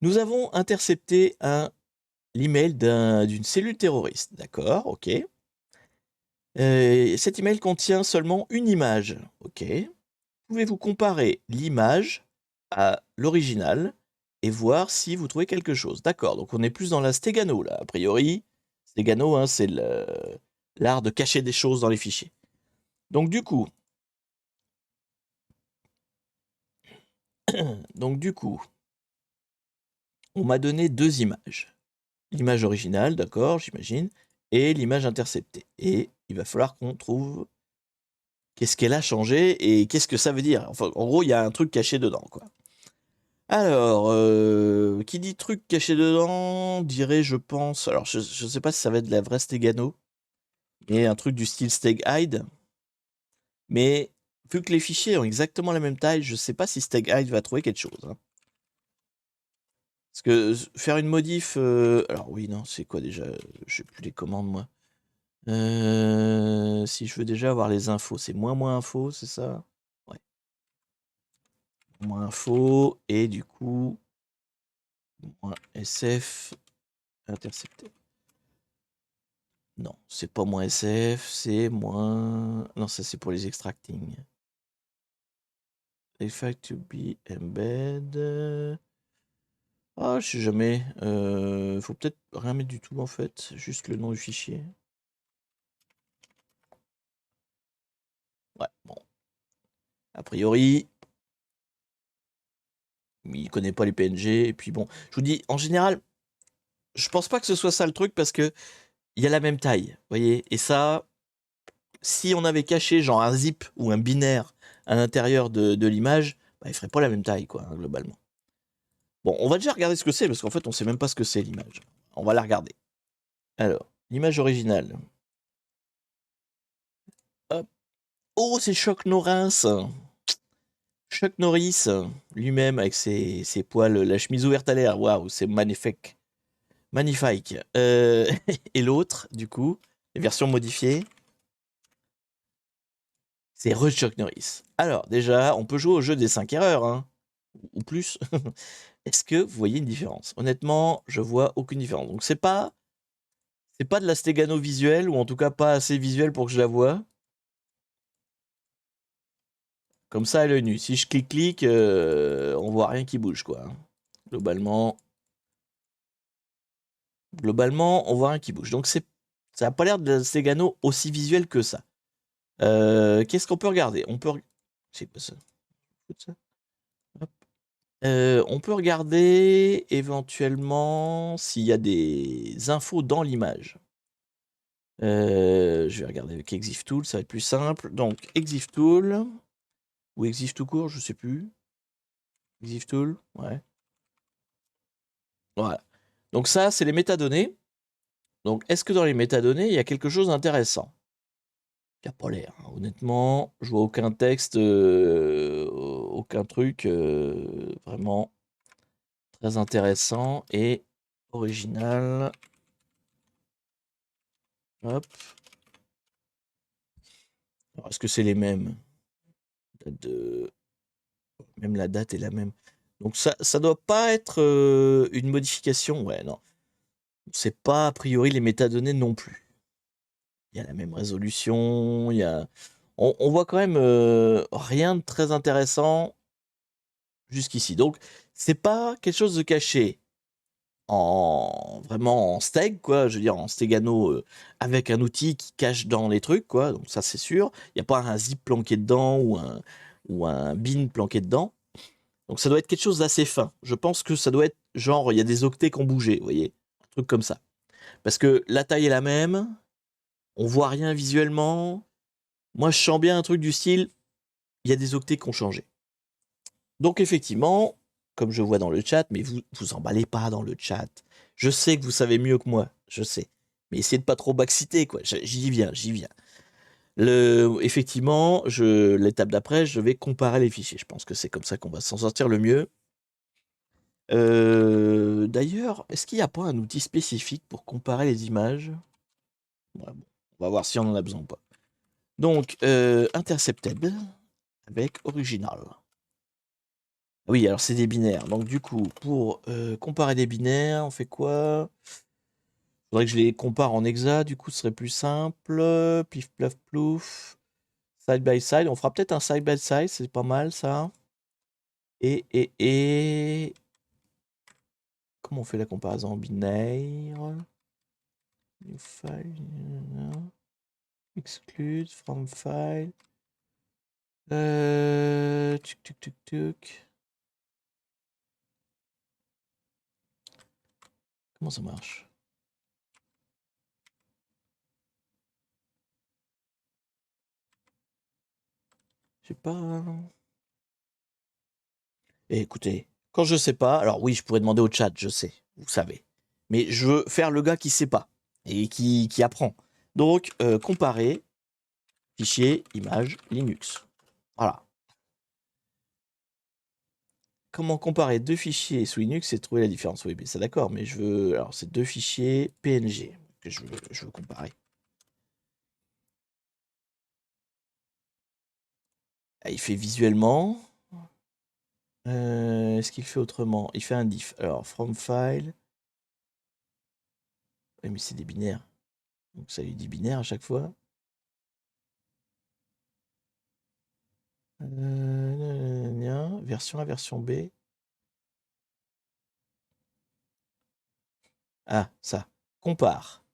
Nous avons intercepté l'email d'une cellule terroriste. D'accord, ok. Cet email contient seulement une image. Ok. Pouvez-vous comparer l'image à l'original et voir si vous trouvez quelque chose? D'accord, donc on est plus dans la stegano là, a priori. Stegano, hein, c'est l'art de cacher des choses dans les fichiers. Donc du coup, on m'a donné deux images. L'image originale, d'accord, j'imagine, et l'image interceptée. Et il va falloir qu'on trouve qu'est-ce qu'elle a changé et qu'est-ce que ça veut dire. Enfin, en gros, il y a un truc caché dedans, quoi. Alors, qui dit truc caché dedans, dirait, je pense... Alors, je sais pas si ça va être de la vraie Stegano, mais un truc du style StegHide. Mais, vu que les fichiers ont exactement la même taille, je sais pas si StegHide va trouver quelque chose, hein. Parce que faire une modif... Alors oui, non, c'est quoi déjà? Je sais plus les commandes, moi. Si je veux déjà avoir les infos, c'est moins info, c'est ça? Ouais. Moins info, et du coup... Moins SF intercepté. Non, c'est pas moins SF, c'est moins... Non, ça c'est pour les extracting. Effect to be embed... Ah, je sais jamais. Faut peut-être rien mettre du tout en fait, juste le nom du fichier. Ouais, bon. A priori, il connaît pas les PNG, et puis bon, je vous dis, en général, je pense pas que ce soit ça le truc, parce que il y a la même taille, vous voyez, et ça, si on avait caché genre un zip ou un binaire à l'intérieur de l'image, bah, il ferait pas la même taille, quoi, hein, globalement. Bon, on va déjà regarder ce que c'est, parce qu'en fait, on sait même pas ce que c'est l'image. On va la regarder. Alors, l'image originale. Hop. Oh, c'est Chuck Norris. Chuck Norris, lui-même, avec ses poils, la chemise ouverte à l'air. Waouh, c'est magnifique. Magnifique. Et l'autre, du coup, les versions modifiées, c'est Chuck Norris. Alors, déjà, on peut jouer au jeu des 5 erreurs, hein, ou plus. Est-ce que vous voyez une différence? Honnêtement, je vois aucune différence. Donc, c'est pas de la stégano visuelle, ou en tout cas pas assez visuelle pour que je la voie. Comme ça, à l'œil nu. Si je clique, on voit rien qui bouge, quoi, hein. Globalement, on voit rien qui bouge. Donc, ça n'a pas l'air de la stégano aussi visuelle que ça. Qu'est-ce qu'on peut regarder? C'est quoi ça? Hop. On peut regarder éventuellement s'il y a des infos dans l'image. Je vais regarder avec ExifTool, ça va être plus simple. Donc, ExifTool, ou Exif tout court, je sais plus. ExifTool, ouais. Voilà. Donc ça, c'est les métadonnées. Donc, est-ce que dans les métadonnées, il y a quelque chose d'intéressant? Il n'y a pas l'air, hein. Honnêtement, je vois aucun texte, aucun truc vraiment très intéressant et original. Hop. Alors, est-ce que c'est les mêmes? Même la date est la même. Donc ça doit pas être une modification. Ouais, non. C'est pas a priori les métadonnées non plus. Il y a la même résolution, on voit quand même rien de très intéressant jusqu'ici. Donc c'est pas quelque chose de caché vraiment en steg, quoi. Je veux dire en stegano avec un outil qui cache dans les trucs, quoi. Donc ça c'est sûr. Il n'y a pas un zip planqué dedans ou un bin planqué dedans. Donc ça doit être quelque chose d'assez fin. Je pense que ça doit être genre, il y a des octets qui ont bougé, vous voyez, un truc comme ça. Parce que la taille est la même, on voit rien visuellement. Moi, je sens bien un truc du style, il y a des octets qui ont changé. Donc effectivement, comme je vois dans le chat, mais vous emballez pas dans le chat. Je sais que vous savez mieux que moi, je sais. Mais essayez de pas trop backciter, quoi. J'y viens, j'y viens. Effectivement, l'étape d'après, je vais comparer les fichiers. Je pense que c'est comme ça qu'on va s'en sortir le mieux. D'ailleurs, est-ce qu'il n'y a pas un outil spécifique pour comparer les images? Ouais, bon, on va voir si on en a besoin ou pas. Donc, intercepted avec original. Oui, alors c'est des binaires. Donc du coup, pour comparer des binaires, on fait quoi? Faudrait que je les compare en hexa, du coup ce serait plus simple. Pif plaf plouf. Side by side. On fera peut-être un side by side, c'est pas mal ça. Et comment on fait la comparaison en binaire? New file. Exclude from file. Tuc tuc tuc tuc. Comment ça marche? Je sais pas. Et écoutez, quand je sais pas, alors oui, je pourrais demander au chat, je sais, vous savez. Mais je veux faire le gars qui sait pas et qui apprend. Donc, comparer fichier, image, Linux. Voilà. Comment comparer deux fichiers sous Linux et trouver la différence? Oui, mais c'est d'accord, mais je veux. Alors, c'est deux fichiers PNG que je veux comparer. Ah, il fait visuellement. Est-ce qu'il fait autrement? Il fait un diff. Alors, from file. Oui, mais c'est des binaires. Donc, ça lui dit binaire à chaque fois. Version A, version B. Ah, ça. Compare.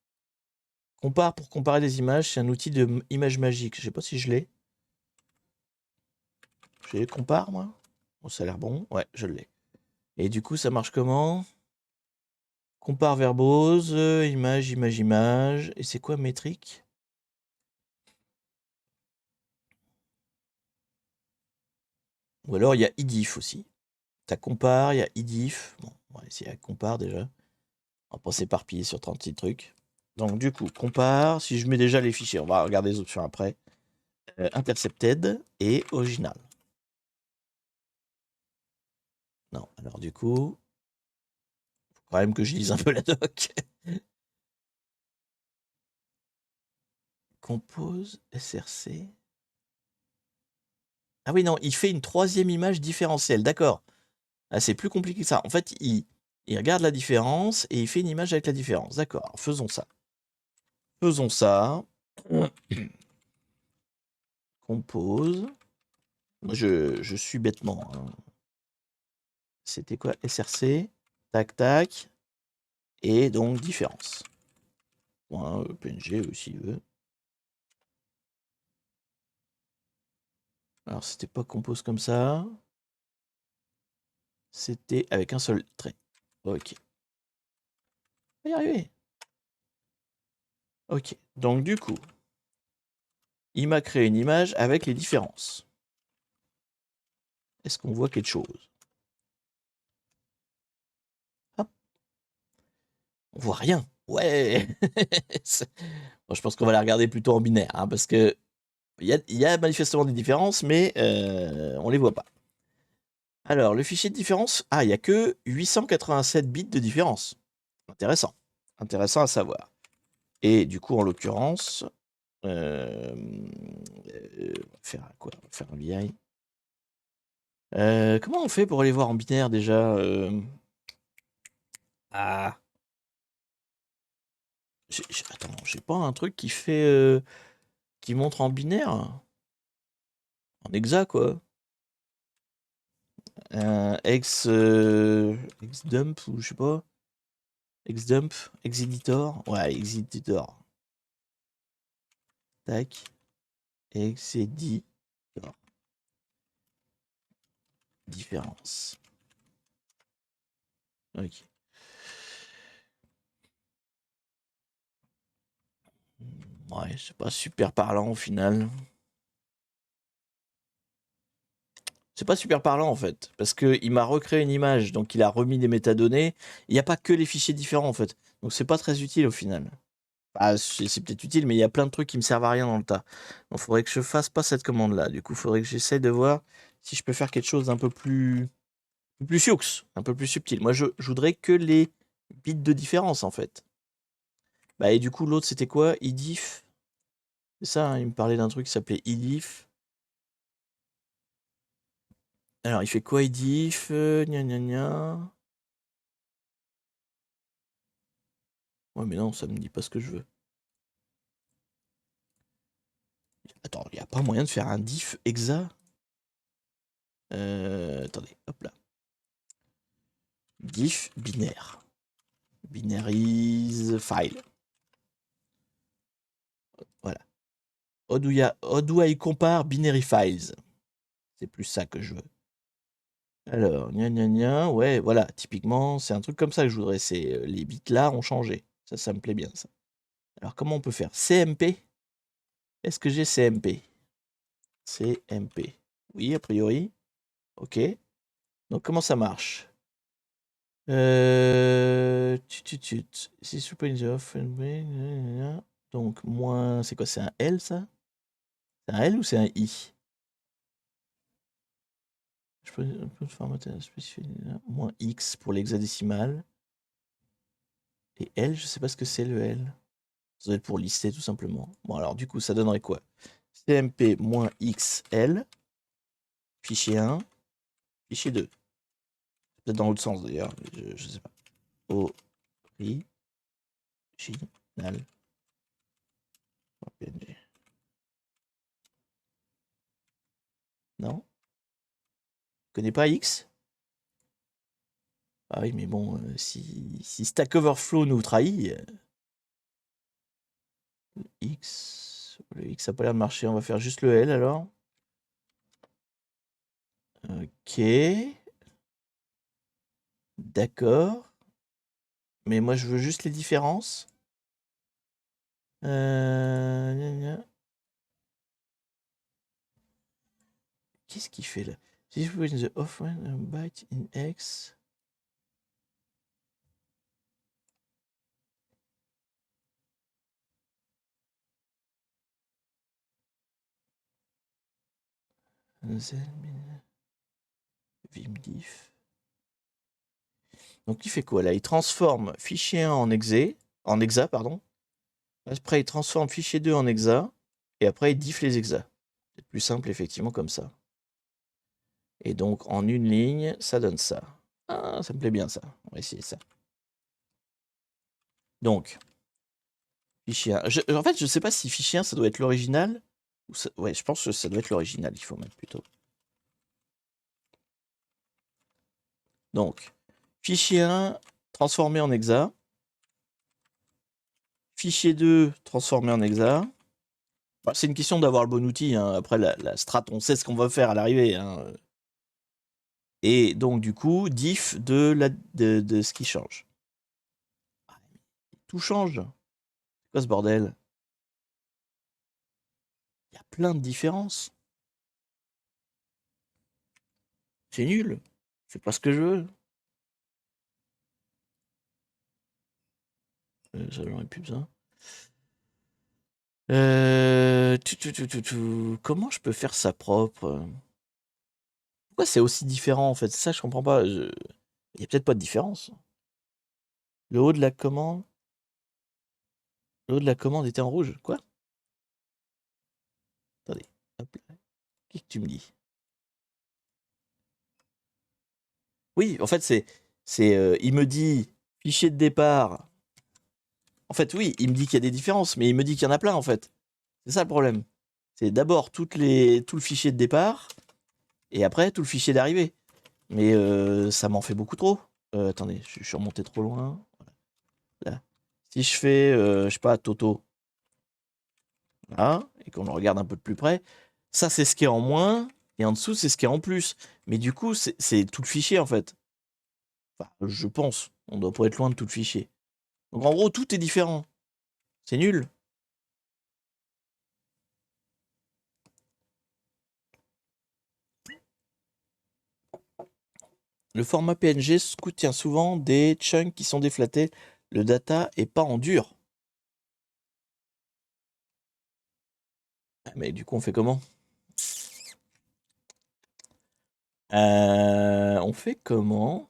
Compare pour comparer des images, c'est un outil de image magique. Je sais pas si je l'ai. Je les compare, moi. Bon, ça a l'air bon. Ouais, je l'ai. Et du coup, ça marche comment? Compare verbose, image, image, image. Et c'est quoi métrique? Ou alors il y a idif aussi. T'as compare, il y a idif. Bon, on va essayer avec compare déjà. On va pas s'éparpiller sur 36 trucs. Donc du coup, compare. Si je mets déjà les fichiers, on va regarder les options après. Intercepted et original. Non, alors du coup, faut quand même que je lise un peu la doc. Compose, SRC. Ah oui, non, il fait une troisième image différentielle, d'accord. Ah, c'est plus compliqué que ça. En fait, il regarde la différence et il fait une image avec la différence. D'accord, alors faisons ça. Faisons ça. Compose. Moi, je suis bêtement, hein. C'était quoi? SRC. Tac, tac. Et donc, différence. Point, PNG aussi, veut. Alors, c'était pas compose comme ça. C'était avec un seul trait. Ok. On va y arriver. Ok. Donc, du coup, il m'a créé une image avec les différences. Est-ce qu'on voit quelque chose? Hop. On voit rien. Ouais. Bon, je pense qu'on va la regarder plutôt en binaire, hein, parce que il y a manifestement des différences, mais on les voit pas. Alors, le fichier de différence, il n'y a que 887 bits de différence. Intéressant. Intéressant à savoir. Et du coup, en l'occurrence, on va faire quoi? On va faire un BI. Comment on fait pour aller voir en binaire déjà? Ah, attends, j'ai pas un truc qui fait qui montre en binaire? En hexa, quoi. Xdump ou je sais pas. Xdump, Xeditor. Ouais, Xeditor. Tac. Xeditor. Différence. Ok. Ouais, c'est pas super parlant au final. C'est pas super parlant en fait, parce qu'il m'a recréé une image, donc il a remis des métadonnées. Il n'y a pas que les fichiers différents en fait, donc c'est pas très utile au final. Ah, c'est peut-être utile, mais il y a plein de trucs qui me servent à rien dans le tas. Donc il faudrait que je fasse pas cette commande-là. Du coup, il faudrait que j'essaie de voir si je peux faire quelque chose d'un peu plus sioux, un peu plus subtil. Moi, je voudrais que les bits de différence en fait. Bah, et du coup, l'autre c'était quoi? IDIF. C'est ça, hein, il me parlait d'un truc qui s'appelait IDIF. Alors, il fait quoi IDIF? Gna gna gna. Ouais, mais non, ça me dit pas ce que je veux. Attends, il n'y a pas moyen de faire un diff exa? Attendez, hop là. Diff binaire. Binaries file. Voilà. How do I compare binary files? C'est plus ça que je veux. Alors, gna gna gna, ouais, voilà, typiquement, c'est un truc comme ça que je voudrais. C'est les bits là ont changé. Ça me plaît bien, ça. Alors, comment on peut faire? CMP? Est-ce que j'ai CMP? CMP. Oui, a priori. Ok. Donc, comment ça marche? Donc, moins, c'est quoi? C'est un L, ça? C'est un L ou c'est un I? Je peux formater spécifier moins X pour l'hexadécimal. Et L, je sais pas ce que c'est le L. Ça doit être pour lister tout simplement. Bon, alors du coup, ça donnerait quoi? CMP moins XL, fichier 1, fichier 2. Peut-être dans l'autre sens d'ailleurs, je sais pas. Original. PNG. Non? Tu connais pas X? Ah oui, mais bon, si Stack Overflow nous trahit, le X a pas l'air de marcher, on va faire juste le L alors. Ok. D'accord. Mais moi je veux juste les différences. Gna gna. Qu'est-ce qu'il fait là? This was the offering a byte in X. Vimdiff. Donc il fait quoi là? Il transforme fichier 1 en hexa, pardon. Après il transforme fichier 2 en hexa. Et après il diff les hexas. C'est plus simple effectivement comme ça. Et donc en une ligne, ça donne ça. Ah, ça me plaît bien ça. On va essayer ça. Donc, fichier 1. En fait, je sais pas si fichier 1 ça doit être l'original. Ouais, je pense que ça doit être l'original, il faut mettre plutôt. Donc, fichier 1 transformé en hexa. Fichier 2 transformé en hexa. Bah, c'est une question d'avoir le bon outil. Hein. Après, la strat, on sait ce qu'on va faire à l'arrivée. Hein. Et donc, du coup, diff de ce qui change. Tout change. C'est quoi ce bordel? Il y a plein de différences. C'est nul. C'est pas ce que je veux. Ça, j'en ai plus besoin. Comment je peux faire ça propre? Pourquoi c'est aussi différent en fait? Ça, je comprends pas. Il y a peut-être pas de différence. Le haut de la commande. Le haut de la commande était en rouge. Quoi? Attendez. Hop là. Qu'est-ce que tu me dis? Oui, en fait, il me dit fichier de départ. En fait, oui, il me dit qu'il y a des différences, mais il me dit qu'il y en a plein en fait. C'est ça le problème. C'est d'abord tout le fichier de départ et après tout le fichier d'arrivée. Mais ça m'en fait beaucoup trop. Attendez, je suis remonté trop loin. Là. Si je fais, je sais pas, Toto, là, et qu'on le regarde un peu de plus près, ça c'est ce qui est en moins, et en dessous c'est ce qui est en plus. Mais du coup, c'est tout le fichier en fait. Enfin, je pense. On doit pas être loin de tout le fichier. Donc en gros, tout est différent. C'est nul. Le format PNG contient souvent des chunks qui sont déflatés. Le data est pas en dur. Ah, mais du coup, on fait comment? On fait comment?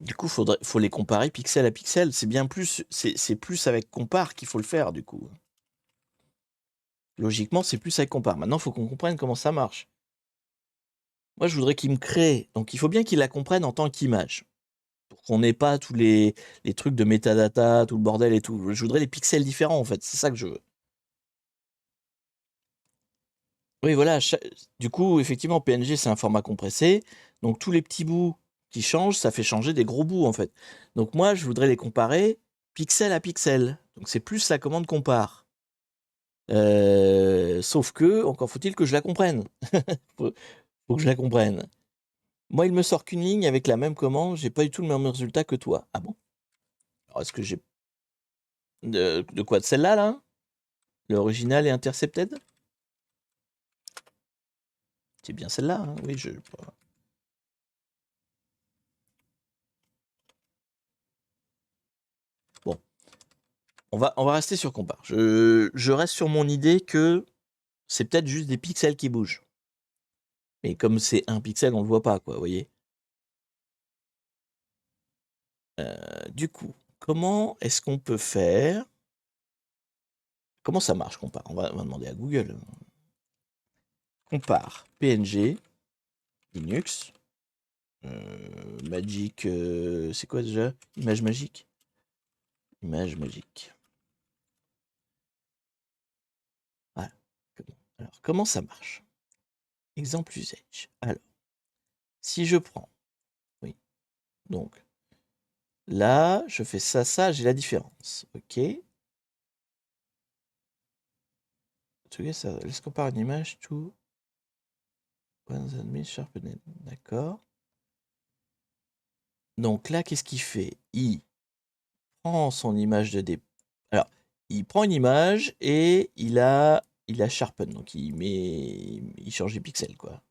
Du coup, faut les comparer pixel à pixel. C'est bien plus, c'est plus avec compare qu'il faut le faire, du coup. Logiquement, c'est plus avec compare. Maintenant, il faut qu'on comprenne comment ça marche. Moi, je voudrais qu'il me crée. Donc, il faut bien qu'il la comprenne en tant qu'image. Pour qu'on n'ait pas tous les trucs de metadata, tout le bordel et tout. Je voudrais les pixels différents, en fait. C'est ça que je veux. Oui, voilà. Du coup, effectivement, PNG, c'est un format compressé. Donc, tous les petits bouts qui changent, ça fait changer des gros bouts, en fait. Donc, moi, je voudrais les comparer pixel à pixel. Donc, c'est plus la commande compare. Sauf que, encore faut-il que je la comprenne. faut, faut que je la comprenne. Moi, il me sort qu'une ligne avec la même commande. J'ai pas du tout le même résultat que toi. Ah bon? Alors, est-ce que j'ai... De quoi? De celle-là, là? L'original est intercepted? C'est bien celle-là, hein? Oui, je... Bon, on va rester sur compare. Je reste sur mon idée que c'est peut-être juste des pixels qui bougent. Mais comme c'est un pixel, on le voit pas, quoi, vous voyez? Du coup, comment est-ce qu'on peut faire? Comment ça marche, compare? On va demander à Google. Compare PNG, Linux, Magic, c'est quoi déjà? Image magique? Image magique. Voilà. Alors, comment ça marche? Exemple usage. Alors, si je prends, oui, donc là, je fais ça, j'ai la différence. Ok. Ça, let's compare an image to one that means sharpened. D'accord. Donc là, qu'est-ce qu'il fait? Il prend son image de départ. Alors, il prend une image et il a sharpen. Donc il change les pixels, quoi.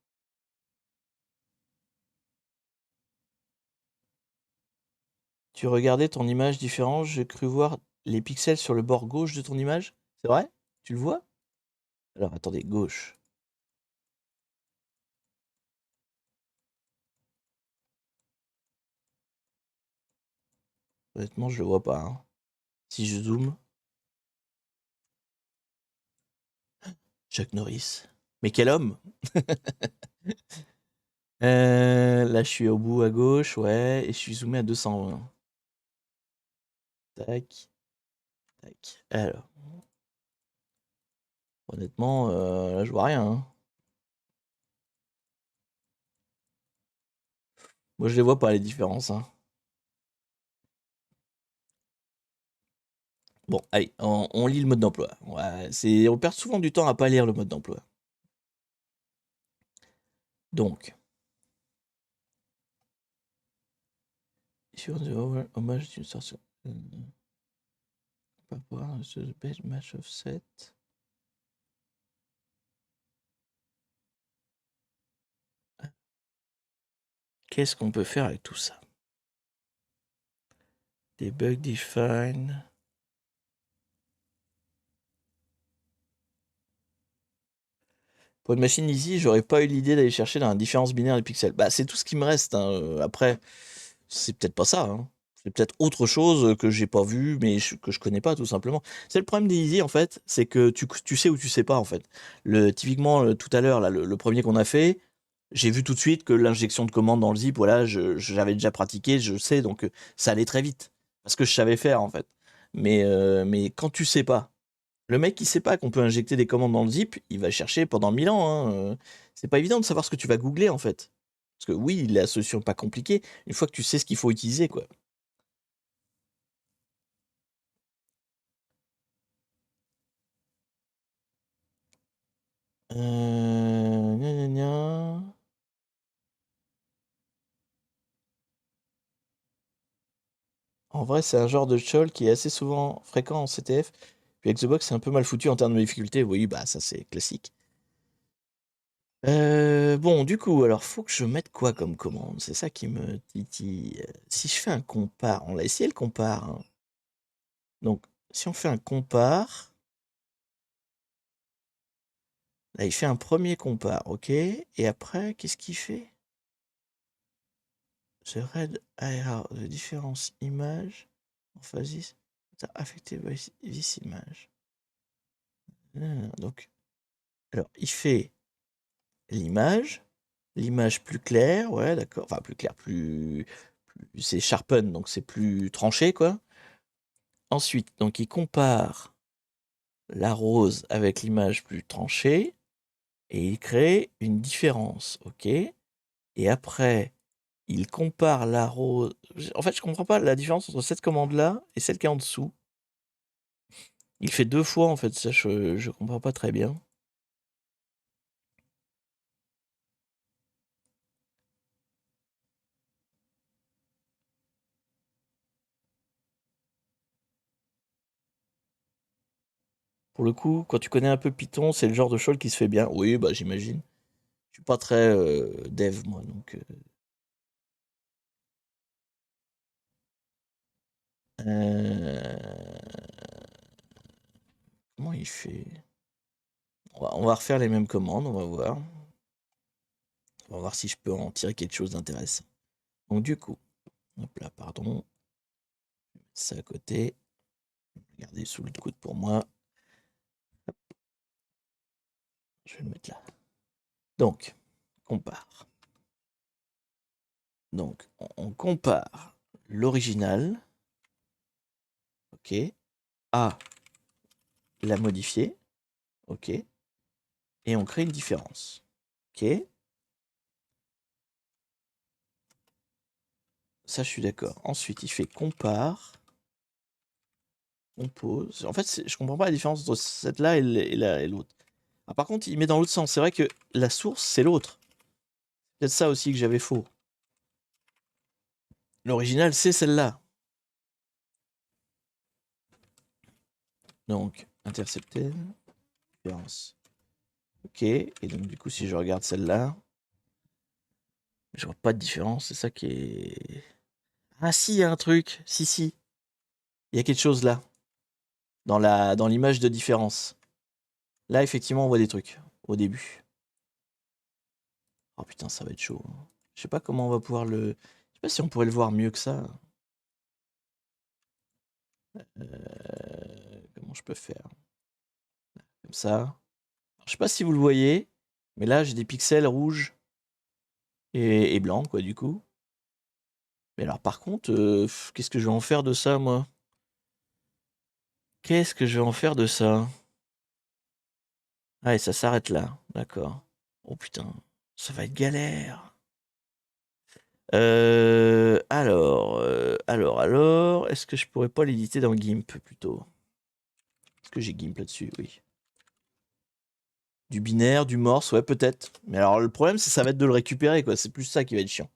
Tu regardais ton image différente, j'ai cru voir les pixels sur le bord gauche de ton image. C'est vrai? Tu le vois? Alors attendez, gauche. Honnêtement, je le vois pas, hein. Si je zoome, Chuck Norris. Mais quel homme! Là, je suis au bout à gauche, ouais, et je suis zoomé à 220. Tac, tac. Alors, honnêtement, là, je vois rien, hein. Moi, je les vois pas, les différences, hein. Bon, allez, on lit le mode d'emploi. Ouais, on perd souvent du temps à pas lire le mode d'emploi. Donc, sur the hommage d'une sorte... On va voir the best match offset. Qu'est-ce qu'on peut faire avec tout ça? Debug define. Pour une machine easy, j'aurais pas eu l'idée d'aller chercher dans la différence binaire des pixels. Bah, c'est tout ce qui me reste, hein. Après, c'est peut-être pas ça, hein. C'est peut-être autre chose que j'ai pas vu, mais que je connais pas, tout simplement. C'est le problème des easy, en fait, c'est que tu sais ou tu sais pas, en fait. Typiquement, tout à l'heure, là, le premier qu'on a fait, j'ai vu tout de suite que l'injection de commande dans le zip, voilà, j'avais déjà pratiqué, je sais, donc ça allait très vite. Parce que je savais faire, en fait. Mais quand tu sais pas, le mec qui sait pas qu'on peut injecter des commandes dans le zip, il va chercher pendant 1000 ans, hein. C'est pas évident de savoir ce que tu vas googler, en fait. Parce que oui, la solution n'est pas compliquée, une fois que tu sais ce qu'il faut utiliser, quoi. Gna gna gna. En vrai, c'est un genre de chol qui est assez souvent fréquent en CTF. Puis Xbox, c'est un peu mal foutu en termes de difficulté. Oui, bah ça c'est classique. Bon, du coup, alors faut que je mette quoi comme commande? C'est ça qui me titille. Si je fais un compare, on l'a essayé le compare, hein. Donc, si on fait un compare, là, il fait un premier compare, ok? Et après, qu'est-ce qu'il fait? The red IR, the difference image, emphasis, affected by this image. Donc, alors, il fait l'image plus claire, ouais, d'accord. Enfin, plus clair, c'est sharpen, donc c'est plus tranché, quoi. Ensuite, donc il compare la rose avec l'image plus tranchée et il crée une différence, ok? Et après, il compare la rose. En fait, je comprends pas la différence entre cette commande-là et celle qui est en dessous. Il fait deux fois, en fait, ça, je comprends pas très bien. Pour le coup, quand tu connais un peu Python, c'est le genre de choses qui se fait bien. Oui, bah j'imagine. Je suis pas très dev, moi, donc. Comment il fait? On va refaire les mêmes commandes, on va voir. On va voir si je peux en tirer quelque chose d'intéressant. Donc du coup, hop là, pardon. Ça à côté. Regardez sous le coude pour moi. Hop, je vais le mettre là. Donc, compare. Donc, on compare l'original, ok, à la modifiée, ok, et on crée une différence, ok. Ça, je suis d'accord. Ensuite, il fait compare, compose. En fait, je comprends pas la différence entre cette-là et l'autre. Ah, par contre, il met dans l'autre sens. C'est vrai que la source, c'est l'autre. C'est peut-être ça aussi que j'avais faux. L'original, c'est celle-là. Donc, intercepter, différence. Ok, et donc du coup, si je regarde celle-là, je vois pas de différence, c'est ça qui est... Ah si, il y a un truc, si. Il y a quelque chose là, dans l'image de différence. Là, effectivement, on voit des trucs, au début. Oh putain, ça va être chaud, hein. Je sais pas comment on va pouvoir le... Je sais pas si on pourrait le voir mieux que ça. Comment je peux faire? Comme ça. Alors, je sais pas si vous le voyez, mais là, j'ai des pixels rouges et blancs, quoi, du coup. Mais alors, par contre, qu'est-ce que je vais en faire de ça, moi? Qu'est-ce que je vais en faire de ça? Ah, et ça s'arrête là, d'accord. Oh putain, ça va être galère. Alors, est-ce que je pourrais pas l'éditer dans GIMP plutôt? Est-ce que j'ai GIMP là-dessus? Oui. Du binaire, du morse, ouais, peut-être. Mais alors, le problème, c'est que ça va être de le récupérer, quoi. C'est plus ça qui va être chiant.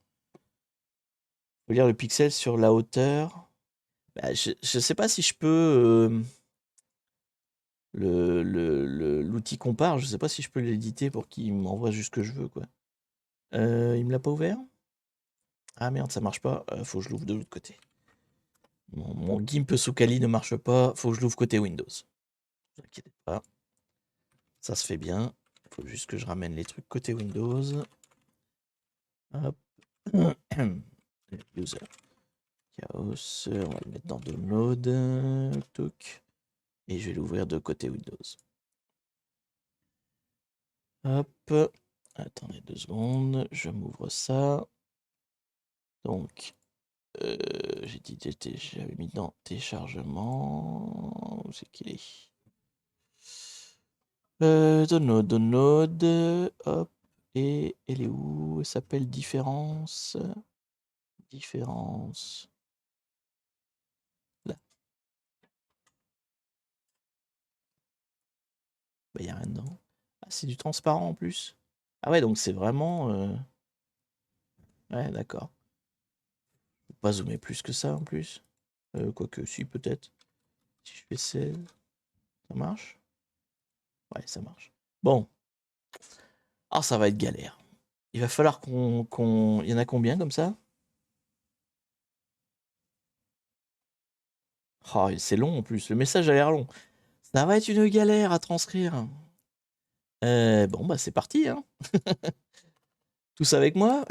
Faut lire le pixel sur la hauteur. Bah, je sais pas si je peux. L'outil compare, je sais pas si je peux l'éditer pour qu'il m'envoie juste ce que je veux, quoi. Il me l'a pas ouvert? Ah merde, ça marche pas. Faut que je l'ouvre de l'autre côté. Mon GIMP sous Kali ne marche pas. Faut que je l'ouvre côté Windows. Ne vous inquiétez pas. Ça se fait bien. Faut juste que je ramène les trucs côté Windows. Hop. User. Chaos. On va le mettre dans Download. Toc. Et je vais l'ouvrir de côté Windows. Hop. Attendez 2 secondes. Je m'ouvre ça. Donc, j'ai dit j'avais mis dans téléchargement. Où c'est qu'il est? Download. Hop. Et elle est où? Elle s'appelle différence. Différence. Là. Bah, y a rien dedans. Ah, c'est du transparent en plus. Ah ouais, donc c'est vraiment. Ouais, d'accord. Faut pas zoomer plus que ça en plus. Quoique, si, peut-être. Si je fais save, ça marche? Ouais, ça marche. Bon. Ah, ça va être galère. Il va falloir qu'on... Il y en a combien comme ça? Oh, c'est long en plus. Le message a l'air long. Ça va être une galère à transcrire. Bon, bah c'est parti, hein. Tous avec moi?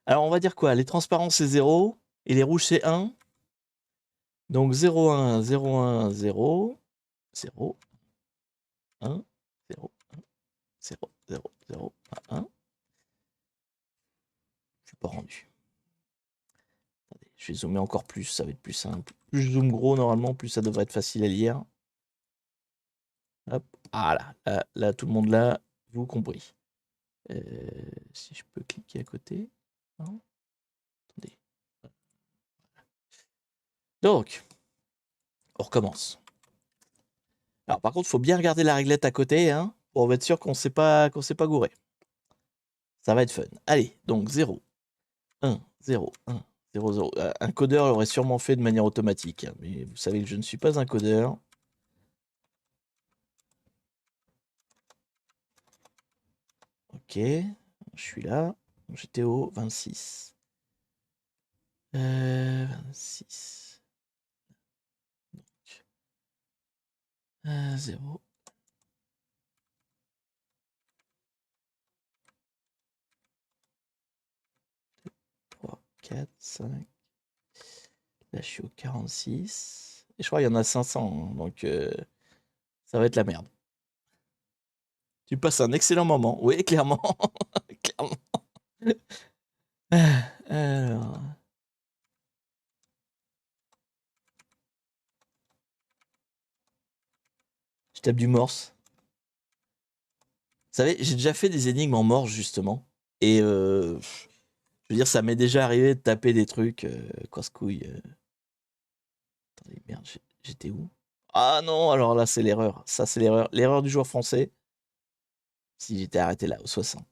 Alors, on va dire quoi? Les transparents, c'est 0. Et les rouges, c'est 1. Donc, 0, 1, 0, 1, 0. 0, 1, 0, 0, 0, 0, 1. Je suis pas rendu. Attendez, je vais zoomer encore plus, ça va être plus simple. Plus je zoome gros, normalement, plus ça devrait être facile à lire. Hop, voilà. Là, tout le monde là, vous compris. Si je peux cliquer à côté. Non, attendez. Donc, on recommence. Alors, par contre, il faut bien regarder la réglette à côté, hein, pour être sûr qu'on s'est pas gouré. Ça va être fun. Allez, donc 0, 1, 0, 1, 0, 0. Un codeur l'aurait sûrement fait de manière automatique, hein, mais vous savez que je ne suis pas un codeur. Ok, je suis là. J'étais au 26. 26. Donc, 0. 3, 4, 5. Là, je suis au 46. Et je crois qu'il y en a 500, hein, donc ça va être la merde. Tu passes un excellent moment. Oui, clairement. Clairement. Alors. Je tape du morse. Vous savez, j'ai déjà fait des énigmes en morse, justement. Et je veux dire, ça m'est déjà arrivé de taper des trucs casse-couilles. Attendez, merde, j'étais où? Ah non, alors là, c'est l'erreur. Ça, c'est l'erreur. L'erreur du joueur français. Si j'étais arrêté là, au 60.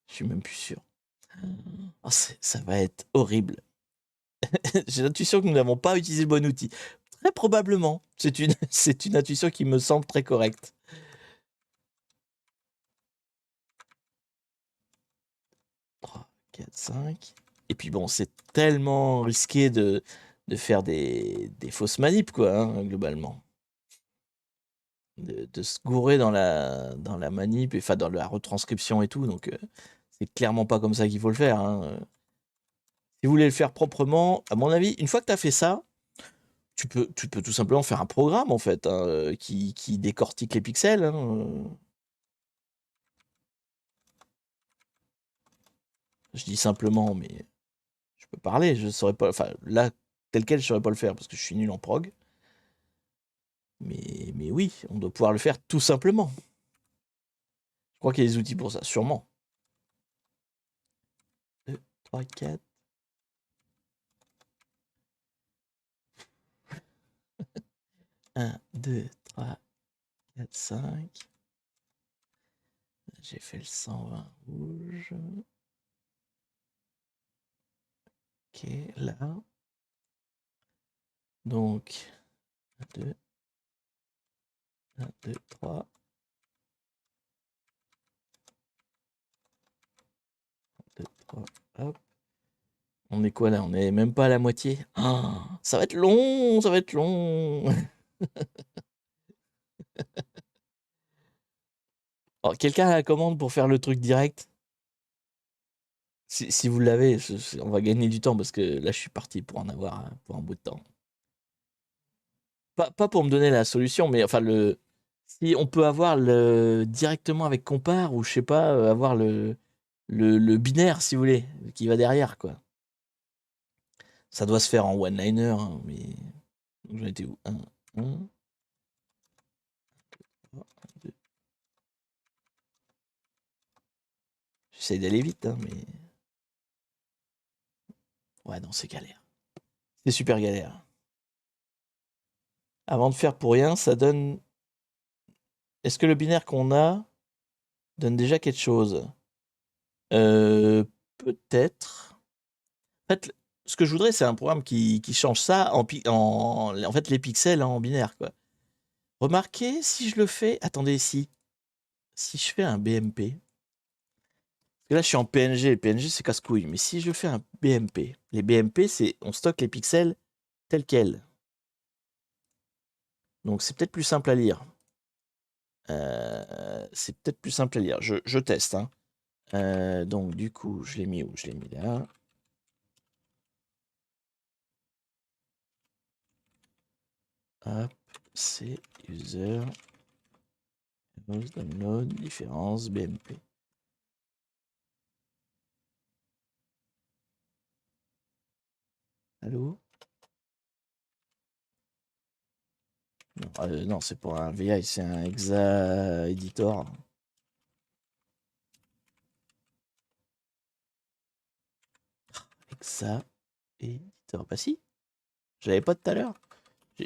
Je suis même plus sûr. Oh, ça va être horrible. J'ai l'intuition que nous n'avons pas utilisé le bon outil. Très probablement. C'est une intuition qui me semble très correcte. 3, 4, 5. Et puis bon, c'est tellement risqué de faire des fausses manips, quoi, hein, globalement. De se gourer dans la manip, enfin dans la retranscription et tout. Donc, c'est clairement pas comme ça qu'il faut le faire, hein. Si vous voulez le faire proprement, à mon avis, une fois que tu as fait ça, tu peux tout simplement faire un programme, en fait, hein, qui décortique les pixels, hein. Je dis simplement, mais je peux parler, je saurais pas. Enfin, là, tel quel, je saurais pas le faire parce que je suis nul en prog. Mais oui, on doit pouvoir le faire tout simplement. Je crois qu'il y a des outils pour ça, sûrement. 2, 3, 4. 1, 2, 3, 4, 5. J'ai fait le 120 rouge. Ok, là. Donc, 1, 2, 1, 2, 3. 1, 2, 3, hop. On est quoi là? On est même pas à la moitié. Ah, ça va être long, ça va être long. Oh, quelqu'un a la commande pour faire le truc direct? Si vous l'avez, on va gagner du temps parce que là, je suis parti pour en avoir pour un bout de temps. Pas pour me donner la solution, mais enfin, si on peut avoir directement avec compare ou je sais pas, avoir le binaire, si vous voulez, qui va derrière, quoi. Ça doit se faire en one-liner, hein, mais. Donc, j'en étais où? 1, 1. 2. J'essaie d'aller vite, hein, mais. Ouais, non, c'est galère. C'est super galère. Avant de faire pour rien, ça donne. Est-ce que le binaire qu'on a donne déjà quelque chose? Peut-être. En fait, ce que je voudrais, c'est un programme qui change ça en fait, les pixels en binaire, quoi. Remarquez, si je le fais. Attendez, si. si je fais un BMP, parce que là je suis en PNG, les PNG c'est casse-couille, mais si je fais un BMP, les BMP c'est on stocke les pixels tels quels. Donc c'est peut-être plus simple à lire. C'est peut-être plus simple à lire. Je teste. Hein. Donc du coup, je l'ai mis où? Je l'ai mis là. Hop, c'est user, download, différence, BMP. Allô? Non, non c'est pour un VI, c'est un exa editor. Exa editor. Bah si, je l'avais pas tout à l'heure.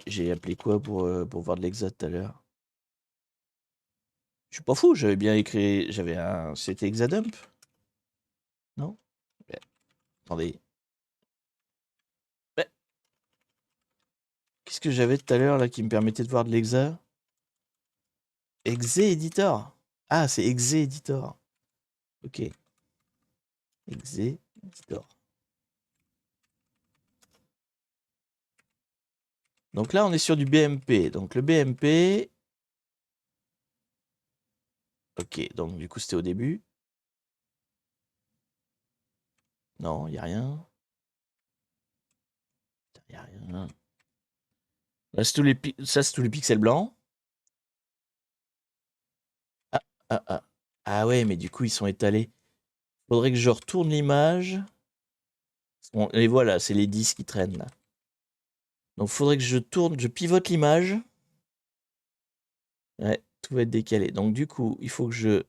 J'ai appelé quoi pour voir de l'exa tout à l'heure? Je suis pas fou, j'avais bien écrit. J'avais un. C'était Exadump? Non? Attendez. Ouais. Qu'est-ce que j'avais tout à l'heure là qui me permettait de voir de l'exa? Exe Editor. Ah, c'est Exe Editor. Ok. Exe Editor. Donc là, on est sur du BMP. Donc le BMP. Ok, donc du coup, c'était au début. Non, il n'y a rien. Il n'y a rien. Là, c'est ça, c'est tous les pixels blancs. Ah, ah, ah. Ah ouais, mais du coup, ils sont étalés. Faudrait que je retourne l'image. Et voilà, c'est les 10 qui traînent là. Donc faudrait que je pivote l'image. Ouais, tout va être décalé. Donc du coup, il faut que je...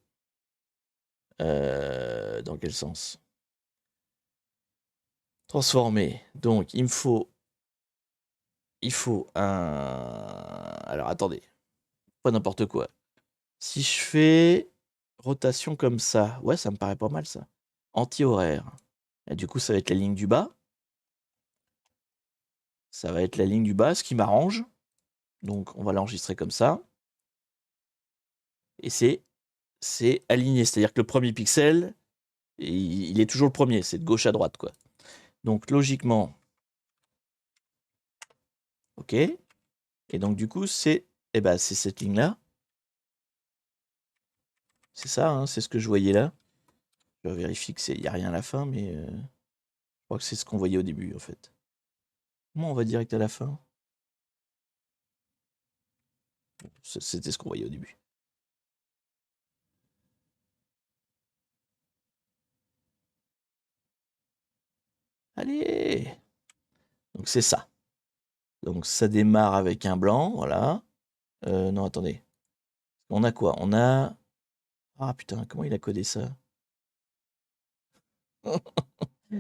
dans quel sens? Transformer. Donc il me faut... Il faut un... Alors attendez, pas n'importe quoi. Si je fais rotation comme ça, ouais, ça me paraît pas mal ça. Anti-horaire. Et du coup, ça va être la ligne du bas. Ça va être la ligne du bas, ce qui m'arrange. Donc on va l'enregistrer comme ça. Et c'est aligné. C'est-à-dire que le premier pixel, il est toujours le premier. C'est de gauche à droite, quoi. Donc logiquement, ok. Et donc du coup, c'est c'est cette ligne-là. C'est ça, hein, c'est ce que je voyais là. Je vérifie qu'il n'y a rien à la fin, mais je crois que c'est ce qu'on voyait au début, en fait. Comment on va direct à la fin? C'était ce qu'on voyait au début. Allez! Donc c'est ça. Donc ça démarre avec un blanc, voilà. Non, attendez. On a quoi? On a... Ah putain, comment il a codé ça?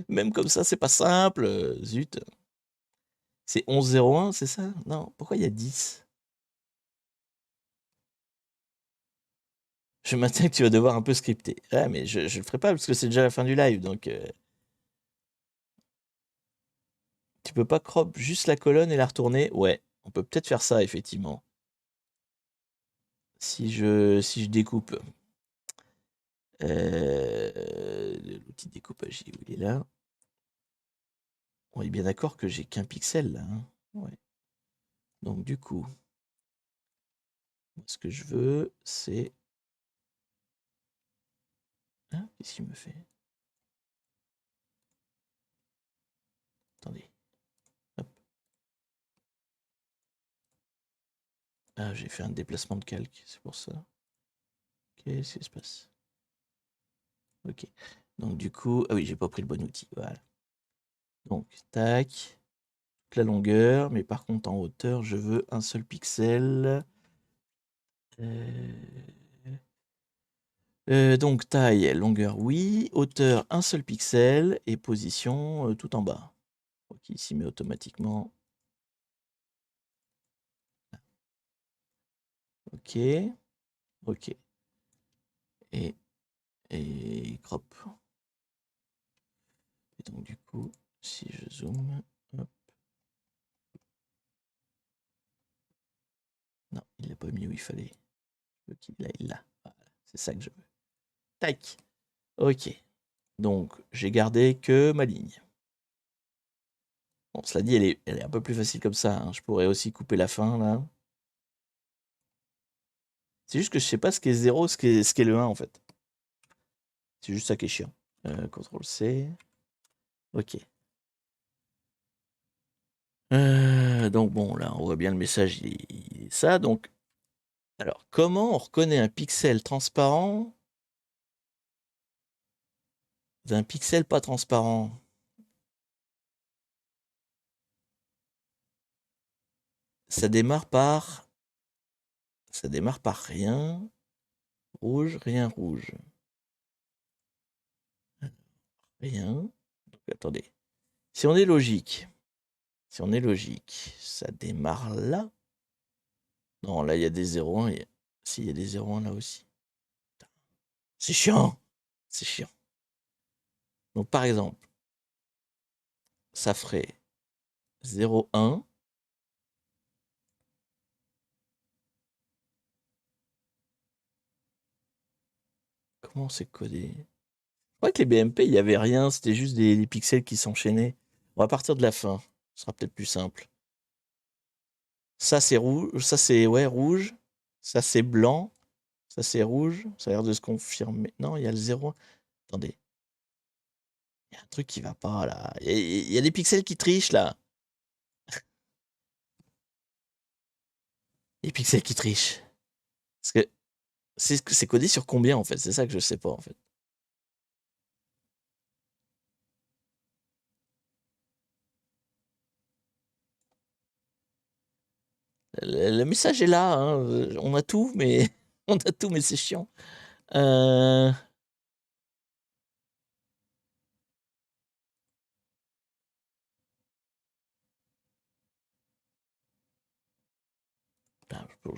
Même comme ça, c'est pas simple. Zut. C'est 1101, c'est ça? Non, pourquoi il y a 10? Je maintiens que tu vas devoir un peu scripter. Ah, mais je le ferai pas parce que c'est déjà la fin du live, donc... Tu peux pas crop juste la colonne et la retourner? Ouais, on peut peut-être faire ça, effectivement. Si je découpe... L'outil de découpage, il est là. On est bien d'accord que j'ai qu'un pixel, là. Hein, ouais. Donc, du coup... Ce que je veux, c'est... Hein, qu'est-ce qu'il me fait? Attendez. Hop. Ah, j'ai fait un déplacement de calque, c'est pour ça. Qu'est-ce qui se passe? Ok. Donc du coup... Ah oui, j'ai pas pris le bon outil. Voilà. Donc, tac. Toute la longueur. Mais par contre, en hauteur, je veux un seul pixel. Donc, taille, longueur, oui. Hauteur, un seul pixel. Et position, tout en bas. Ok, il s'y met automatiquement. Ok. Ok. Et crop. Et donc du coup, si je zoome, hop. Non, il l'a pas mis où il fallait. Ok, là, il l'a. Voilà, C'est ça que je veux. Tac. Ok. Donc, j'ai gardé que ma ligne. Bon, cela dit, elle est un peu plus facile comme ça, hein. Je pourrais aussi couper la fin, là. C'est juste que je sais pas ce qu'est 0, ce qu'est le 1, en fait. C'est juste ça qui est chiant. CTRL-C. Ok. Donc bon, là, on voit bien le message, il est ça. Donc, alors, comment on reconnaît un pixel transparent d'un pixel pas transparent? Ça démarre par rien. Rouge, rien rouge. Rien. Donc, attendez. Si on est logique, ça démarre là. Non, là, il y a des 0,1. Si, il y a des 0,1 là aussi. C'est chiant. C'est chiant. Donc, par exemple, ça ferait 0,1. Comment c'est codé? Je crois que les BMP, il n'y avait rien. C'était juste des pixels qui s'enchaînaient. On va partir de la fin. Ce sera peut-être plus simple. Ça, c'est rouge. Ça, c'est ouais, rouge. Ça, c'est blanc. Ça, c'est rouge. Ça a l'air de se confirmer. Non, il y a le 0. Attendez. Il y a un truc qui va pas, là. Il y a des pixels qui trichent, là. Les pixels qui trichent. Parce que c'est codé sur combien, en fait? C'est ça que je sais pas, en fait. Le message est là, hein. On a tout, mais... On a tout, mais c'est chiant.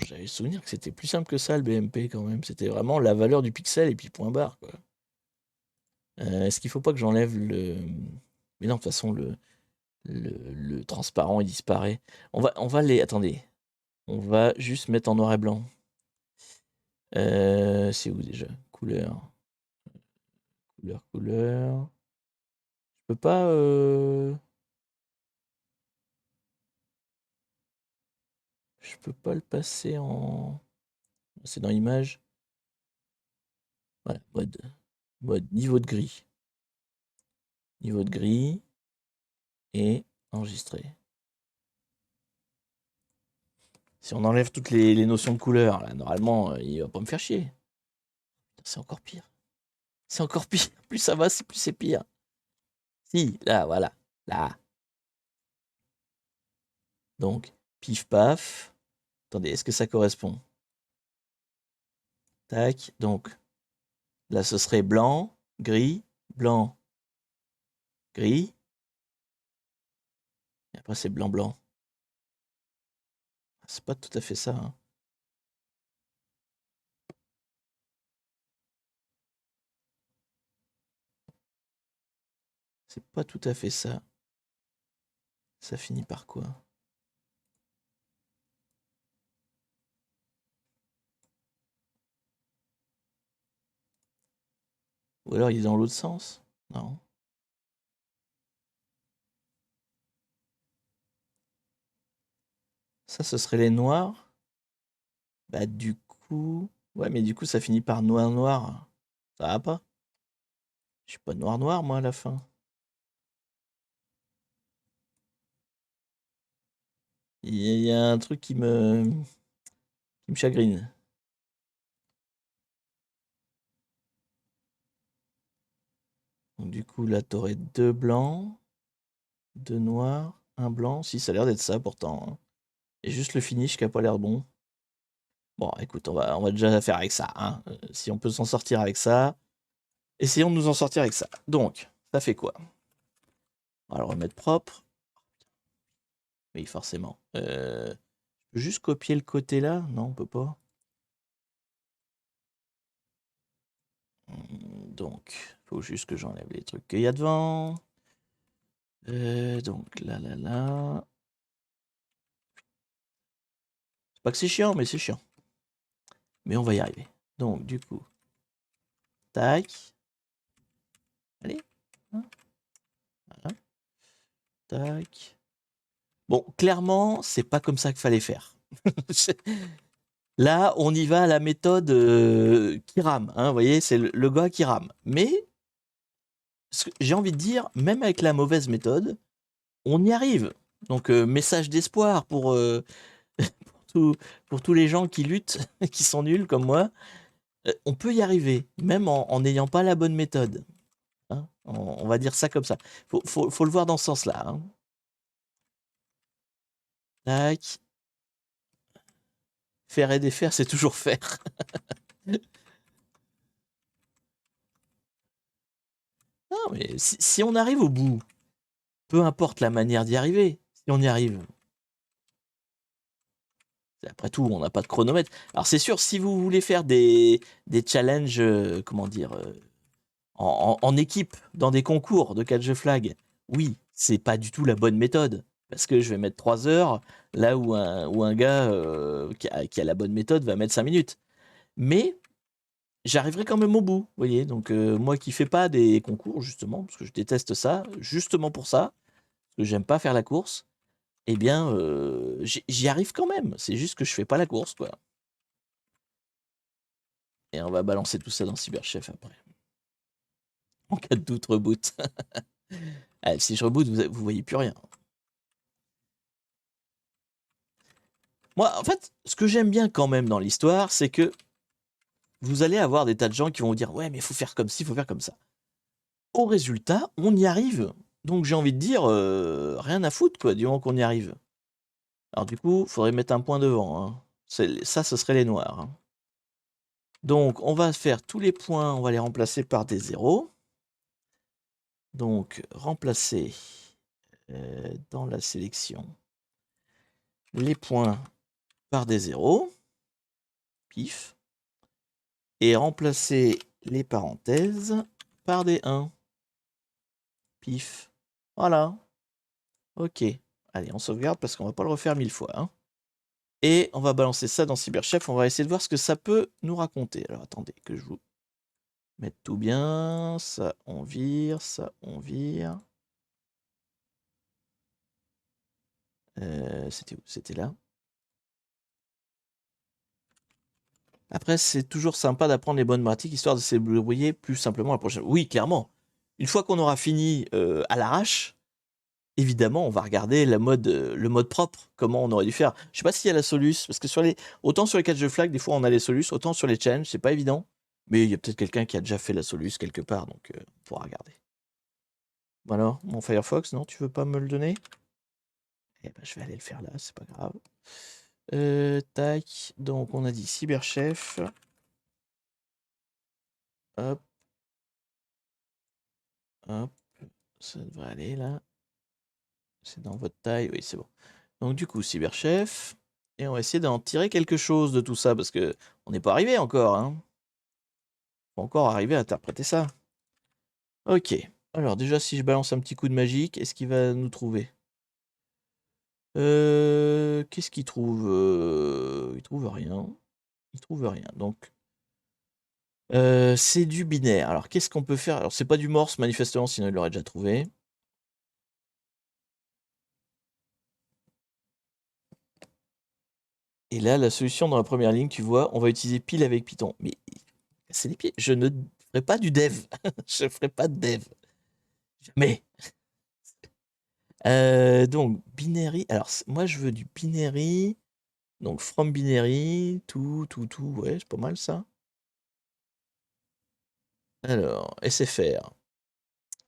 J'avais souvenir que c'était plus simple que ça, le BMP, quand même. C'était vraiment la valeur du pixel et puis point barre, quoi. Est-ce qu'il faut pas que j'enlève le... Mais non, de toute façon, le transparent, il disparaît. On va les... Attendez. On va juste mettre en noir et blanc. C'est où, déjà? Couleur. Couleur. Je peux pas... Je peux pas le passer en... C'est dans image. Voilà, mode niveau de gris. Niveau de gris. Et enregistrer. Si on enlève toutes les notions de couleur, là, normalement, il va pas me faire chier. C'est encore pire. C'est encore pire. Plus ça va, plus c'est pire. Si, là, voilà. Là. Donc, pif paf. Attendez, est-ce que ça correspond? Tac. Donc, là, ce serait blanc, gris, blanc, gris. Et après, c'est blanc, blanc. C'est pas tout à fait ça, hein. C'est pas tout à fait ça. Ça finit par quoi? Ou alors il est dans l'autre sens? Non. Ça, ce serait les noirs. Bah, du coup... Ouais, mais du coup, ça finit par noir, noir. Ça va pas? Je suis pas noir, noir, moi, à la fin. Il y a un truc qui me chagrine. Donc, du coup, là, t'aurais deux blancs, deux noirs, un blanc. Si, ça a l'air d'être ça, pourtant, hein. Et juste le finish qui a pas l'air bon. Bon, écoute, on va déjà faire avec ça, hein. Si on peut s'en sortir avec ça, essayons de nous en sortir avec ça. Donc, ça fait quoi? On va le remettre propre. Oui, forcément. Je peux juste copier le côté là? Non, on peut pas. Donc, faut juste que j'enlève les trucs qu'il y a devant. Donc, là. C'est pas que c'est chiant, mais c'est chiant. Mais on va y arriver. Donc, du coup, Tac. Allez. Hein, voilà. Tac. Bon, clairement, c'est pas comme ça qu'il fallait faire. Là, on y va à la méthode qui rame. Hein, vous voyez, c'est le gars qui rame. Mais j'ai envie de dire, même avec la mauvaise méthode, on y arrive. Donc, message d'espoir pour tous les gens qui luttent, qui sont nuls comme moi. On peut y arriver, même en n'ayant pas la bonne méthode. Hein, on va dire ça comme ça. Faut le voir dans ce sens-là. Hein. Tac. Faire et défaire, c'est toujours faire. Non, mais si on arrive au bout, peu importe la manière d'y arriver, si on y arrive. Après tout, on n'a pas de chronomètre. Alors c'est sûr, si vous voulez faire des challenges, comment dire, en équipe, dans des concours de catch the flag, oui, c'est pas du tout la bonne méthode. Parce que je vais mettre 3 heures, là où un gars qui a la bonne méthode va mettre 5 minutes. Mais j'arriverai quand même au bout, vous voyez. Donc moi qui fais pas des concours, justement, parce que je déteste ça, justement pour ça, parce que j'aime pas faire la course, eh bien, j'y arrive quand même. C'est juste que je fais pas la course, quoi. Et on va balancer tout ça dans Cyberchef après. En cas de doute, reboot. Ah, si je reboot, vous voyez plus rien. Moi, en fait, ce que j'aime bien quand même dans l'histoire, c'est que vous allez avoir des tas de gens qui vont vous dire « Ouais, mais il faut faire comme ci, il faut faire comme ça. » Au résultat, on y arrive. Donc j'ai envie de dire, rien à foutre, quoi, du moment qu'on y arrive. Alors du coup, il faudrait mettre un point devant. Hein. Ça, ce serait les noirs. Hein. Donc, on va faire tous les points, on va les remplacer par des zéros. Donc, remplacer dans la sélection les points par des zéros. Pif. Et remplacer les parenthèses par des 1. Pif. Voilà. Ok. Allez, on sauvegarde parce qu'on va pas le refaire 1000 fois. Hein. Et on va balancer ça dans Cyberchef. On va essayer de voir ce que ça peut nous raconter. Alors, attendez, que je vous mette tout bien. Ça, on vire. Ça, on vire. C'était où? C'était là. Après, c'est toujours sympa d'apprendre les bonnes pratiques, histoire de se débrouiller plus simplement la prochaine. Oui, clairement. Une fois qu'on aura fini à l'arrache, évidemment, on va regarder le mode propre, comment on aurait dû faire. Je sais pas s'il y a la soluce, parce que autant sur les catch the flag, des fois on a les soluces, autant sur les challenges, c'est pas évident. Mais il y a peut-être quelqu'un qui a déjà fait la soluce quelque part, donc on pourra regarder. Bon alors, mon Firefox, non, tu veux pas me le donner? Eh ben, je vais aller le faire là, c'est pas grave. Tac, donc on a dit Cyberchef. Hop. Hop. Ça devrait aller là. C'est dans votre taille, oui, c'est bon. Donc du coup, Cyberchef. Et on va essayer d'en tirer quelque chose de tout ça, parce que on n'est pas arrivé encore. Hein. Faut encore arriver à interpréter ça. Ok. Alors déjà, si je balance un petit coup de magie, est-ce qu'il va nous trouver? Qu'est-ce qu'il trouve? Il trouve rien. Il trouve rien. Donc, c'est du binaire. Alors, qu'est-ce qu'on peut faire? Alors, c'est pas du morse, manifestement, sinon il l'aurait déjà trouvé. Et là, la solution dans la première ligne, tu vois, on va utiliser pile avec Python. Mais c'est les pieds. Je ne ferai pas du dev. Je ne ferai pas de dev. Jamais. Donc, binary. Alors, moi, je veux du binary. Donc, from binary, tout. Ouais, c'est pas mal ça. Alors, SFR.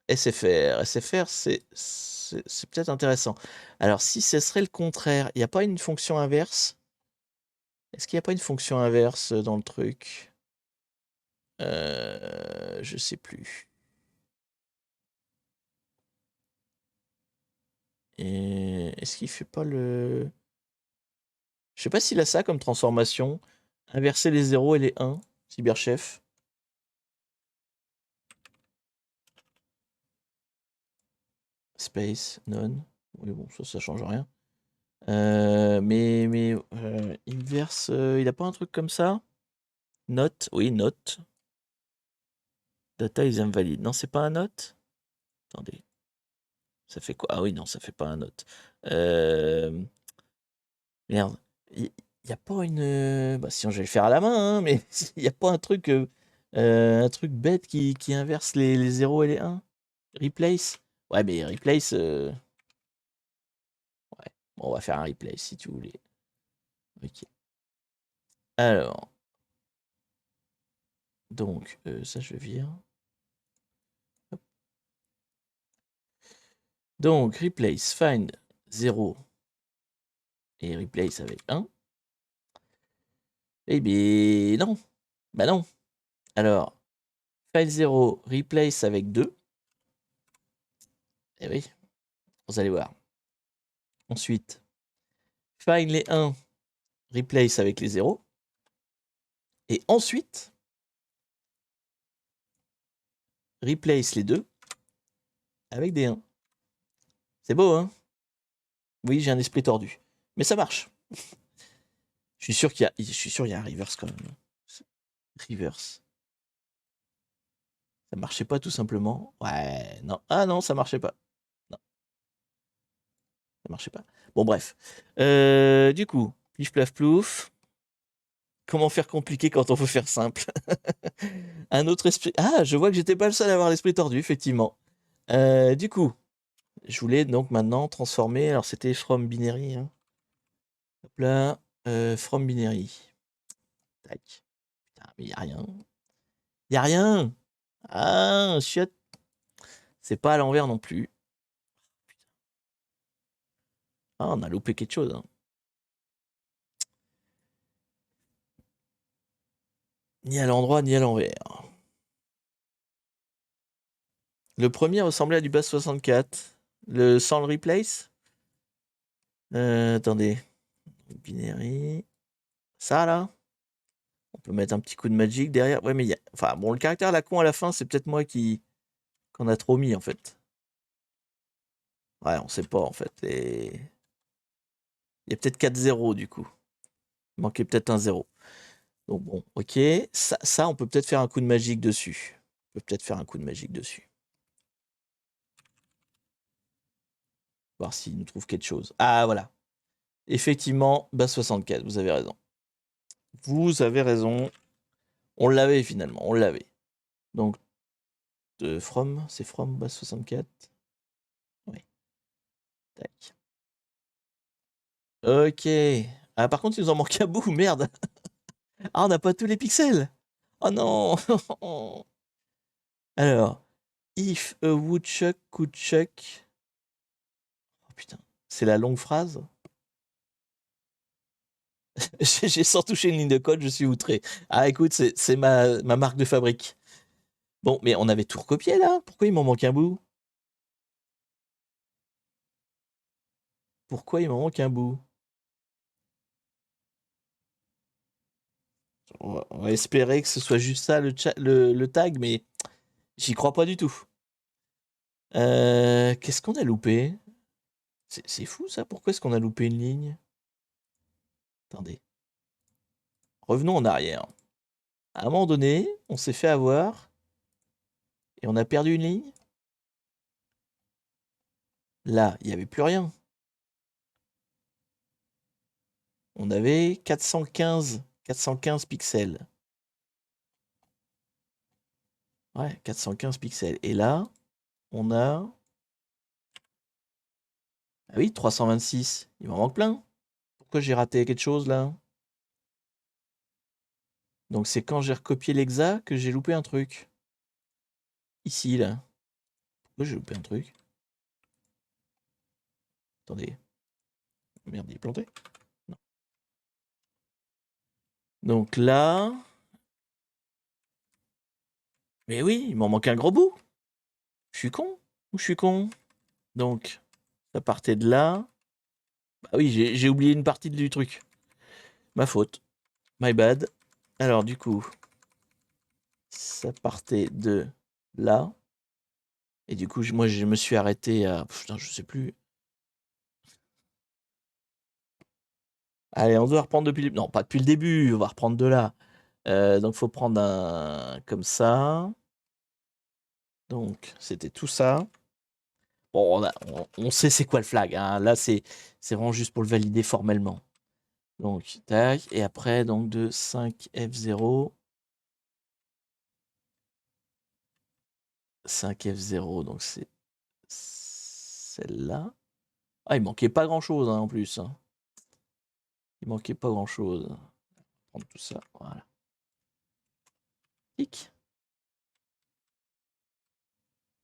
SFR, c'est peut-être intéressant. Alors, si ce serait le contraire, il n'y a pas une fonction inverse? Est-ce qu'il n'y a pas une fonction inverse dans le truc? Je sais plus. Et est-ce qu'il fait pas le... Je sais pas s'il a ça comme transformation. Inverser les 0 et les 1, Cyberchef. Space, none. Oui, bon, ça change rien. Mais inverse, il a pas un truc comme ça? Note, oui, note. Data is invalid. Non, c'est pas un note? Attendez. Ça fait quoi? Ah oui, non, ça fait pas un note. Merde. Il n'y a pas une. Bah, sinon, je vais le faire à la main, hein, mais il n'y a pas un truc bête qui inverse les 0 et les 1? Replace? Ouais, mais replace. Ouais. Bon, on va faire un replace si tu voulais. Ok. Alors. Donc, ça, je vire. Hop. Donc, replace, find 0 et replace avec 1. Eh bien, non. Bah non. Alors, find 0, replace avec 2. Eh oui, vous allez voir. Ensuite, find les 1, replace avec les 0. Et ensuite, replace les 2 avec des 1. C'est beau, hein? Oui, j'ai un esprit tordu. Mais ça marche. Je suis sûr qu'il y a un reverse quand même. Reverse. Ça marchait pas tout simplement. Ouais, non. Ah non, ça marchait pas. Non, ça marchait pas. Bon, bref. Du coup, plif plaf plouf. Comment faire compliqué quand on veut faire simple? Un autre esprit. Ah, je vois que j'étais pas le seul à avoir l'esprit tordu, effectivement. Du coup, je voulais donc maintenant transformer. Alors, c'était from binary. Hein. Hop là. From binary. Tac. Putain, mais y a rien. Y a rien. Ah, chiotte. C'est pas à l'envers non plus. Ah, on a loupé quelque chose. Hein. Ni à l'endroit, ni à l'envers. Le premier ressemblait à du Bass 64. Sans le replace. Attendez. Binary. Ça, là. On peut mettre un petit coup de magic derrière. Ouais, mais il y a... Enfin, bon, le caractère à la con à la fin, c'est peut-être moi qui... qu'on a trop mis, en fait. Ouais, on sait pas, en fait. Et... il y a peut-être 4-0, du coup. Il manquait peut-être un 0. Donc bon, ok. Ça, on peut peut-être faire un coup de magique dessus. On peut peut-être faire un coup de magique dessus. Voir s'il nous trouve quelque chose. Ah, voilà. Effectivement, bas 64, vous avez raison. Vous avez raison. On l'avait finalement, on l'avait. Donc, c'est from bas 64. Oui. Tac. Ok. Ah, par contre, il nous en manque un bout, merde. Ah, on n'a pas tous les pixels. Oh non. Alors, if a woodchuck could chuck. Oh putain, c'est la longue phrase. J'ai sans toucher une ligne de code, je suis outré. Ah, écoute, c'est ma marque de fabrique. Bon, mais on avait tout recopié là. Pourquoi il m'en manque un bout? Pourquoi il m'en manque un bout? On va espérer que ce soit juste ça le tag, mais j'y crois pas du tout. Qu'est-ce qu'on a loupé? C'est fou ça, pourquoi est-ce qu'on a loupé une ligne? Attendez. Revenons en arrière. À un moment donné, on s'est fait avoir et on a perdu une ligne. Là, il n'y avait plus rien. On avait 415 pixels. Ouais, 415 pixels. Et là, on a... Ah oui, 326. Il m'en manque plein. Pourquoi j'ai raté quelque chose là? Donc c'est quand j'ai recopié l'hexa que j'ai loupé un truc. Ici, là. Pourquoi j'ai loupé un truc? Attendez. Merde, il est planté? Non. Donc là... Mais oui, il m'en manque un gros bout. Je suis con ou je suis con? Donc, ça partait de là. Bah oui, j'ai oublié une partie du truc. Ma faute. My bad. Alors, du coup, ça partait de là. Et du coup, moi, je me suis arrêté à... Putain, je sais plus. Allez, on doit reprendre depuis le début. Non, pas depuis le début, on va reprendre de là. Donc, faut prendre un comme ça. Donc, c'était tout ça. Bon, on sait c'est quoi le flag, hein. Là, c'est vraiment juste pour le valider formellement. Donc, tac. Et après, donc, de 5F0. 5F0, donc c'est celle-là. Ah, il manquait pas grand-chose, hein, en plus. Hein. Il manquait pas grand-chose. Prendre tout ça, voilà. Tic.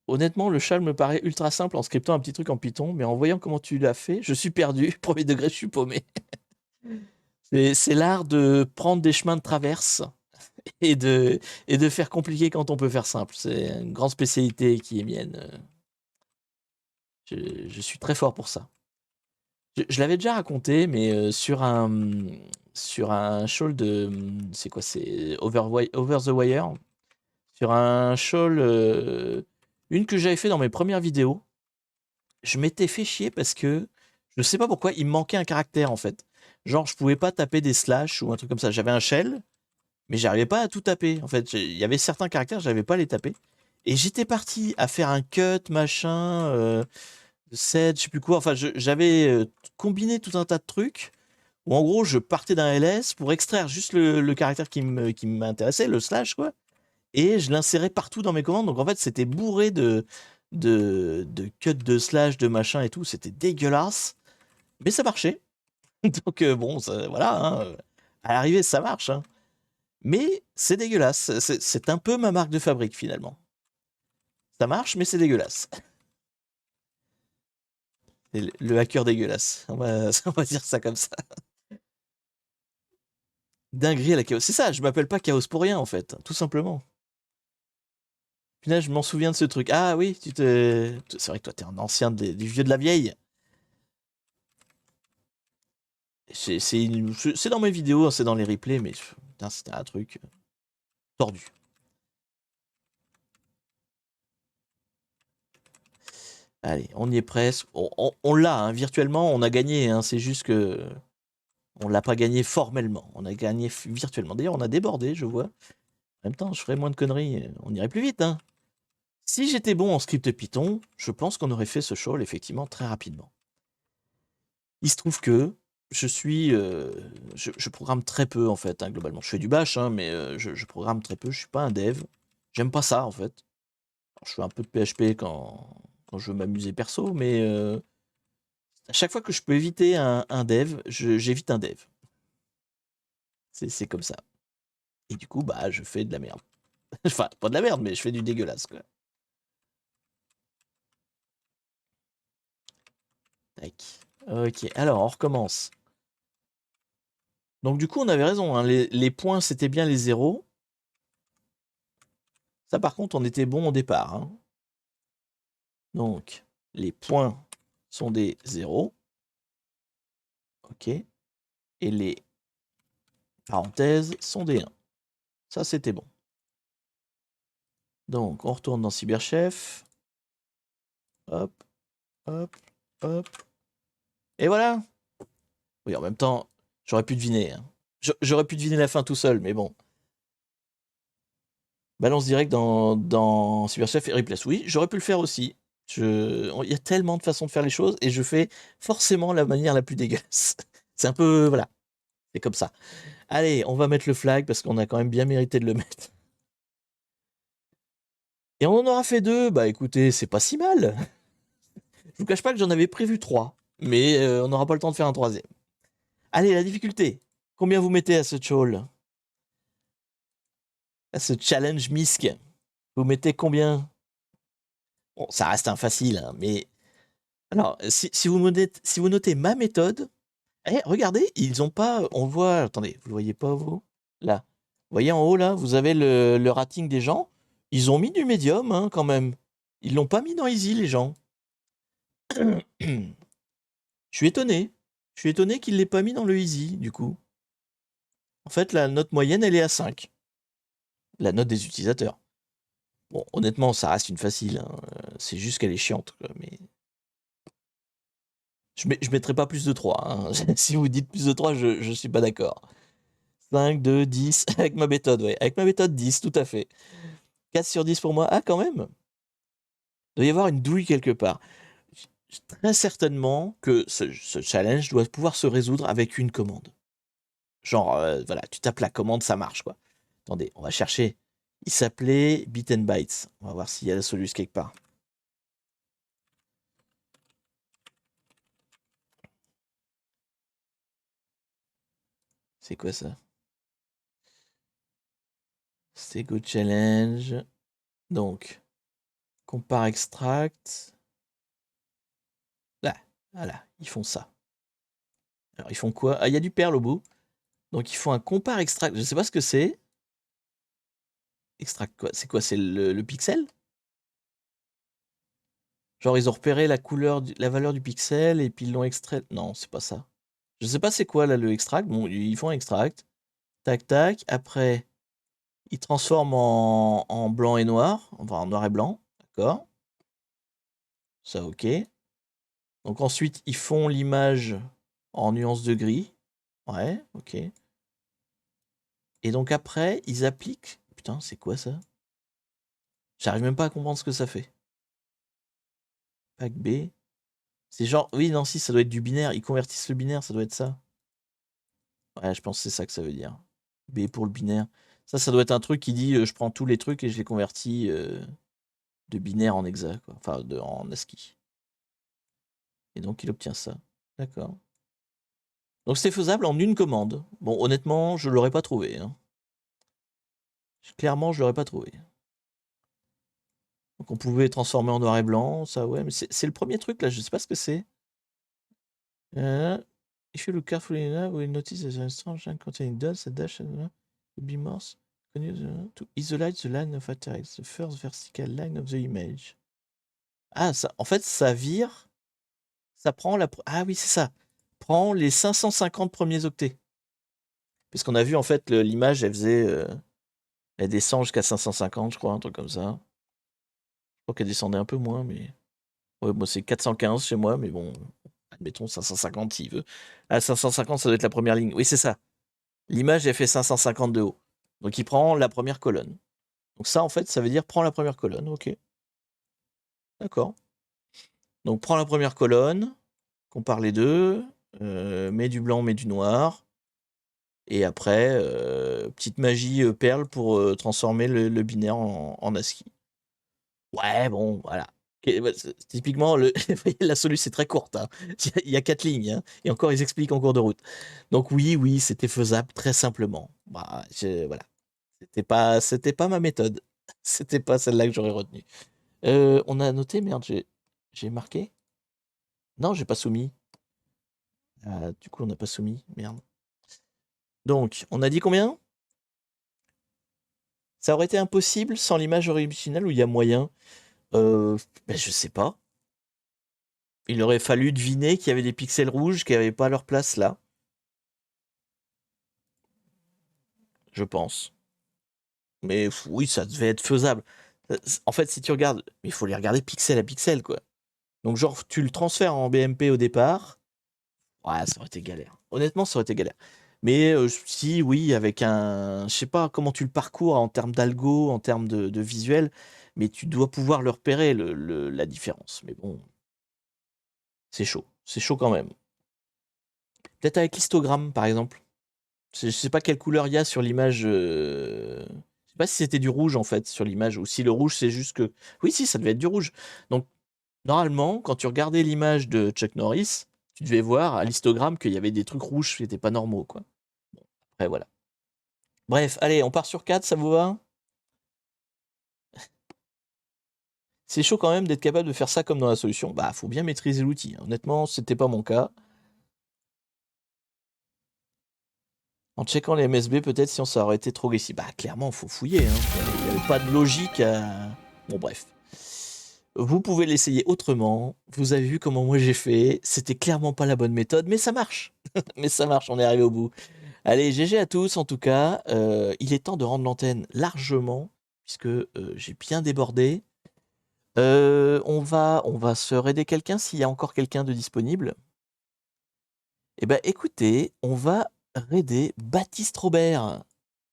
Honnêtement, le châle me paraît ultra simple en scriptant un petit truc en Python, mais en voyant comment tu l'as fait, je suis perdu. Premier degré, je suis paumé. C'est l'art de prendre des chemins de traverse et de faire compliqué quand on peut faire simple. C'est une grande spécialité qui est mienne. Je suis très fort pour ça. Je l'avais déjà raconté, mais sur un show de... C'est quoi? C'est Over the Wire. Sur un show, une que j'avais fait dans mes premières vidéos, je m'étais fait chier parce que je sais pas pourquoi, il me manquait un caractère en fait. Genre, je pouvais pas taper des slash ou un truc comme ça. J'avais un shell, mais j'arrivais pas à tout taper. En fait, il y avait certains caractères, j'arrivais pas à les taper. Et j'étais parti à faire un cut, machin, set, je sais plus quoi. Enfin, j'avais combiné tout un tas de trucs où en gros, je partais d'un LS pour extraire juste le caractère qui m'intéressait, le slash, quoi. Et je l'insérais partout dans mes commandes. Donc en fait, c'était bourré de cut, de slash, de machin et tout. C'était dégueulasse. Mais ça marchait. Donc bon, voilà. Hein. À l'arrivée, ça marche. Hein. Mais c'est dégueulasse. C'est un peu ma marque de fabrique finalement. Ça marche, mais c'est dégueulasse. C'est le hacker dégueulasse. On va dire ça comme ça. Dinguerie à la chaos. C'est ça, je m'appelle pas chaos pour rien en fait, tout simplement. Puis là, je m'en souviens de ce truc. Ah oui, c'est vrai que toi, t'es un ancien du vieux de la vieille. C'est dans mes vidéos, hein, c'est dans les replays, mais putain, c'était un truc tordu. Allez, on y est presque. On l'a, hein, virtuellement, on a gagné. Hein, c'est juste que on l'a pas gagné formellement. On a gagné virtuellement. D'ailleurs, on a débordé, je vois. En même temps, je ferais moins de conneries. On irait plus vite. Hein. Si j'étais bon en script Python, je pense qu'on aurait fait ce show effectivement très rapidement. Il se trouve que je programme très peu en fait, hein, globalement. Je fais du bash, hein, mais je programme très peu. Je suis pas un dev. J'aime pas ça en fait. Alors, je fais un peu de PHP quand je veux m'amuser perso, mais à chaque fois que je peux éviter un dev, j'évite un dev. C'est comme ça. Et du coup, bah, je fais de la merde. Enfin, pas de la merde, mais je fais du dégueulasse, quoi. Tac. Ok, alors on recommence. Donc du coup, on avait raison, hein, les points, c'était bien les zéros. Ça, par contre, on était bon au départ. Hein. Donc, les points sont des zéros. Ok. Et les parenthèses sont des 1. Ça, c'était bon. Donc, on retourne dans Cyberchef. Hop, hop, hop. Et voilà. Oui, en même temps, j'aurais pu deviner. Hein. J'aurais pu deviner la fin tout seul, mais bon. Balance direct dans Cyberchef et Replace. Oui, j'aurais pu le faire aussi. Il y a tellement de façons de faire les choses et je fais forcément la manière la plus dégueulasse. C'est un peu... Voilà. C'est comme ça. Allez, on va mettre le flag parce qu'on a quand même bien mérité de le mettre. Et on en aura fait 2. Bah écoutez, c'est pas si mal. Je vous cache pas que j'en avais prévu 3. Mais on n'aura pas le temps de faire un 3e. Allez, la difficulté. Combien vous mettez à ce chawl? À ce challenge MISC? Vous mettez combien? Bon, ça reste un facile, hein, mais... Alors, si vous notez ma méthode... regardez, ils ont pas... On voit... Attendez, vous le voyez pas, vous? Là. Vous voyez en haut, là, vous avez le rating des gens. Ils ont mis du médium, hein, quand même. Ils l'ont pas mis dans easy, les gens. Je suis étonné. Je suis étonné qu'ils l'aient pas mis dans le easy, du coup. En fait, la note moyenne, elle est à 5. La note des utilisateurs. Bon, honnêtement, ça reste une facile. Hein. C'est juste qu'elle est chiante, quoi, mais... Je mettrai pas plus de 3. Hein. Si vous dites plus de 3, je suis pas d'accord. 5, 2, 10, avec ma méthode, ouais. Avec ma méthode, 10, tout à fait. 4 sur 10 pour moi. Ah, quand même. doit y avoir une douille quelque part. Très certainement que ce challenge doit pouvoir se résoudre avec une commande. Genre, voilà, tu tapes la commande, ça marche, quoi. Attendez, on va chercher. Il s'appelait Bit and Bytes. On va voir s'il y a la solution quelque part. C'est quoi ça? C'est Go Challenge. Donc, compare extract. Là, voilà, ils font ça. Alors, ils font quoi? Ah, il y a du perle au bout. Donc, ils font un compare extract. Je sais pas ce que c'est. Extract quoi? C'est quoi? C'est le pixel? Genre, ils ont repéré la couleur, la valeur du pixel et puis ils l'ont extrait. Non, c'est pas ça. Je sais pas c'est quoi là le extract. Bon, ils font un extract. Tac, tac. Après, ils transforment en blanc et noir. Enfin, en noir et blanc. D'accord. Ça, ok. Donc ensuite, ils font l'image en nuance de gris. Ouais, ok. Et donc après, ils appliquent. Putain, c'est quoi ça? J'arrive même pas à comprendre ce que ça fait. Pack B. C'est genre. Oui, non, si, ça doit être du binaire. Ils convertissent le binaire, ça doit être ça. Ouais, je pense que c'est ça que ça veut dire. B pour le binaire. Ça doit être un truc qui dit je prends tous les trucs et je les convertis de binaire en hexa, quoi. Enfin, en ASCII. Et donc, il obtient ça. D'accord. Donc, c'est faisable en une commande. Bon, honnêtement, je l'aurais pas trouvé. Hein. Clairement, je l'aurais pas trouvé. Donc, on pouvait transformer en noir et blanc, ça, ouais. Mais c'est le premier truc, là. Je sais pas ce que c'est. If you look carefully enough, we'll notice there's a strange line containing dots, a dash, to be morse. To isolate the line of attack, the first vertical line of the image. Ah, ça, en fait, ça vire. Ça prend la. Ah oui, c'est ça. Prend les 550 premiers octets. Puisqu'on a vu, en fait, l'image, elle faisait. Elle descend jusqu'à 550, je crois, un truc comme ça. Je crois qu'elle descendait un peu moins, mais. Ouais, moi, c'est 415 chez moi, mais bon. Admettons 550 s'il veut. Ah, 550, ça doit être la première ligne. Oui, c'est ça. L'image, elle fait 550 de haut. Donc, il prend la première colonne. Donc, ça, en fait, ça veut dire prends la première colonne. Ok. D'accord. Donc, prends la première colonne, compare les deux, mets du blanc, mets du noir. Et après, petite magie perle pour transformer le binaire en ASCII. Ouais, bon, voilà. Typiquement, la solution c'est très courte. Hein. Il y a 4 lignes. Hein. Et encore, ils expliquent en cours de route. Donc oui, c'était faisable très simplement. Bah, voilà. C'était pas ma méthode. C'était pas celle-là que j'aurais retenue. On a noté, merde, j'ai marqué. Non, j'ai pas soumis. Du coup, on n'a pas soumis. Merde. Donc, on a dit combien? Ça aurait été impossible sans l'image originale ou il y a moyen? Je sais pas. Il aurait fallu deviner qu'il y avait des pixels rouges qui n'avaient pas leur place là. Je pense. Mais oui, ça devait être faisable. En fait, si tu regardes, il faut les regarder pixel à pixel, quoi. Donc, genre, tu le transfères en BMP au départ. Ouais, ça aurait été galère. Honnêtement, ça aurait été galère. Mais si, oui, avec un. Je sais pas comment tu le parcours en termes d'algo, en termes de visuel, mais tu dois pouvoir le repérer, la différence. Mais bon, c'est chaud. C'est chaud quand même. Peut-être avec l'histogramme, par exemple. Je sais pas quelle couleur il y a sur l'image. Je sais pas si c'était du rouge en fait sur l'image ou si le rouge c'est juste que. Oui, si, ça devait être du rouge. Donc normalement, quand tu regardais l'image de Chuck Norris, tu devais voir à l'histogramme qu'il y avait des trucs rouges qui n'étaient pas normaux quoi. Bon, après voilà. Bref, allez, on part sur 4, ça vous va? C'est chaud quand même d'être capable de faire ça comme dans la solution. Bah, faut bien maîtriser l'outil. Hein. Honnêtement, c'était pas mon cas. En checkant les MSB, peut-être si on ça aurait été trop agressif. Bah, clairement, faut fouiller. Hein. Il n'y avait pas de logique à. Bon, bref. Vous pouvez l'essayer autrement. Vous avez vu comment moi j'ai fait. C'était clairement pas la bonne méthode, mais ça marche. Mais ça marche, on est arrivé au bout. Allez, GG à tous en tout cas. Il est temps de rendre l'antenne largement, puisque j'ai bien débordé. On va se raider quelqu'un s'il y a encore quelqu'un de disponible. Eh ben écoutez, on va raider Baptiste Robert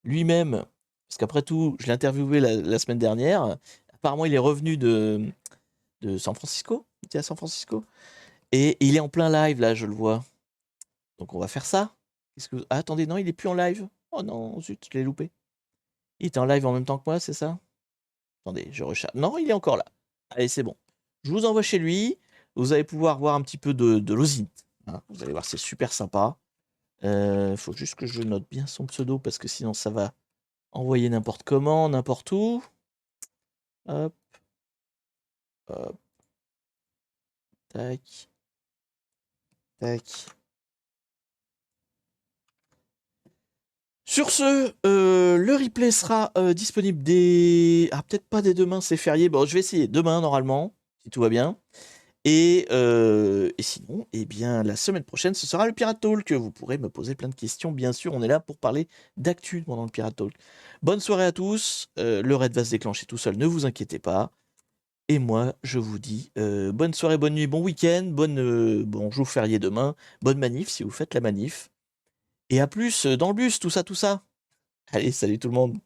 lui-même. Parce qu'après tout, je l'ai interviewé la semaine dernière. Apparemment, il est revenu de San Francisco. Il était à San Francisco. Et il est en plein live, là, je le vois. Donc on va faire ça. Ah, attendez, non, il est plus en live. Oh non, zut, je l'ai loupé. Il était en live en même temps que moi, c'est ça? Attendez, je recharge. Non, il est encore là. Allez, c'est bon. Je vous envoie chez lui. Vous allez pouvoir voir un petit peu de Lozint. Hein. Vous allez voir, c'est super sympa. Faut juste que je note bien son pseudo parce que sinon ça va envoyer n'importe comment, n'importe où. Hop. Hop. Tac. Tac. Sur ce, le replay sera disponible dès... Ah, peut-être pas dès demain, c'est férié. Bon, je vais essayer demain, normalement, si tout va bien. Et sinon, eh bien, la semaine prochaine, ce sera le Pirate Talk. Vous pourrez me poser plein de questions, bien sûr. On est là pour parler d'actu pendant le Pirate Talk. Bonne soirée à tous. Le raid va se déclencher tout seul, ne vous inquiétez pas. Et moi, je vous dis bonne soirée, bonne nuit, bon week-end, bon jour férié demain, bonne manif si vous faites la manif. Et à plus dans le bus, tout ça, tout ça. Allez, salut tout le monde.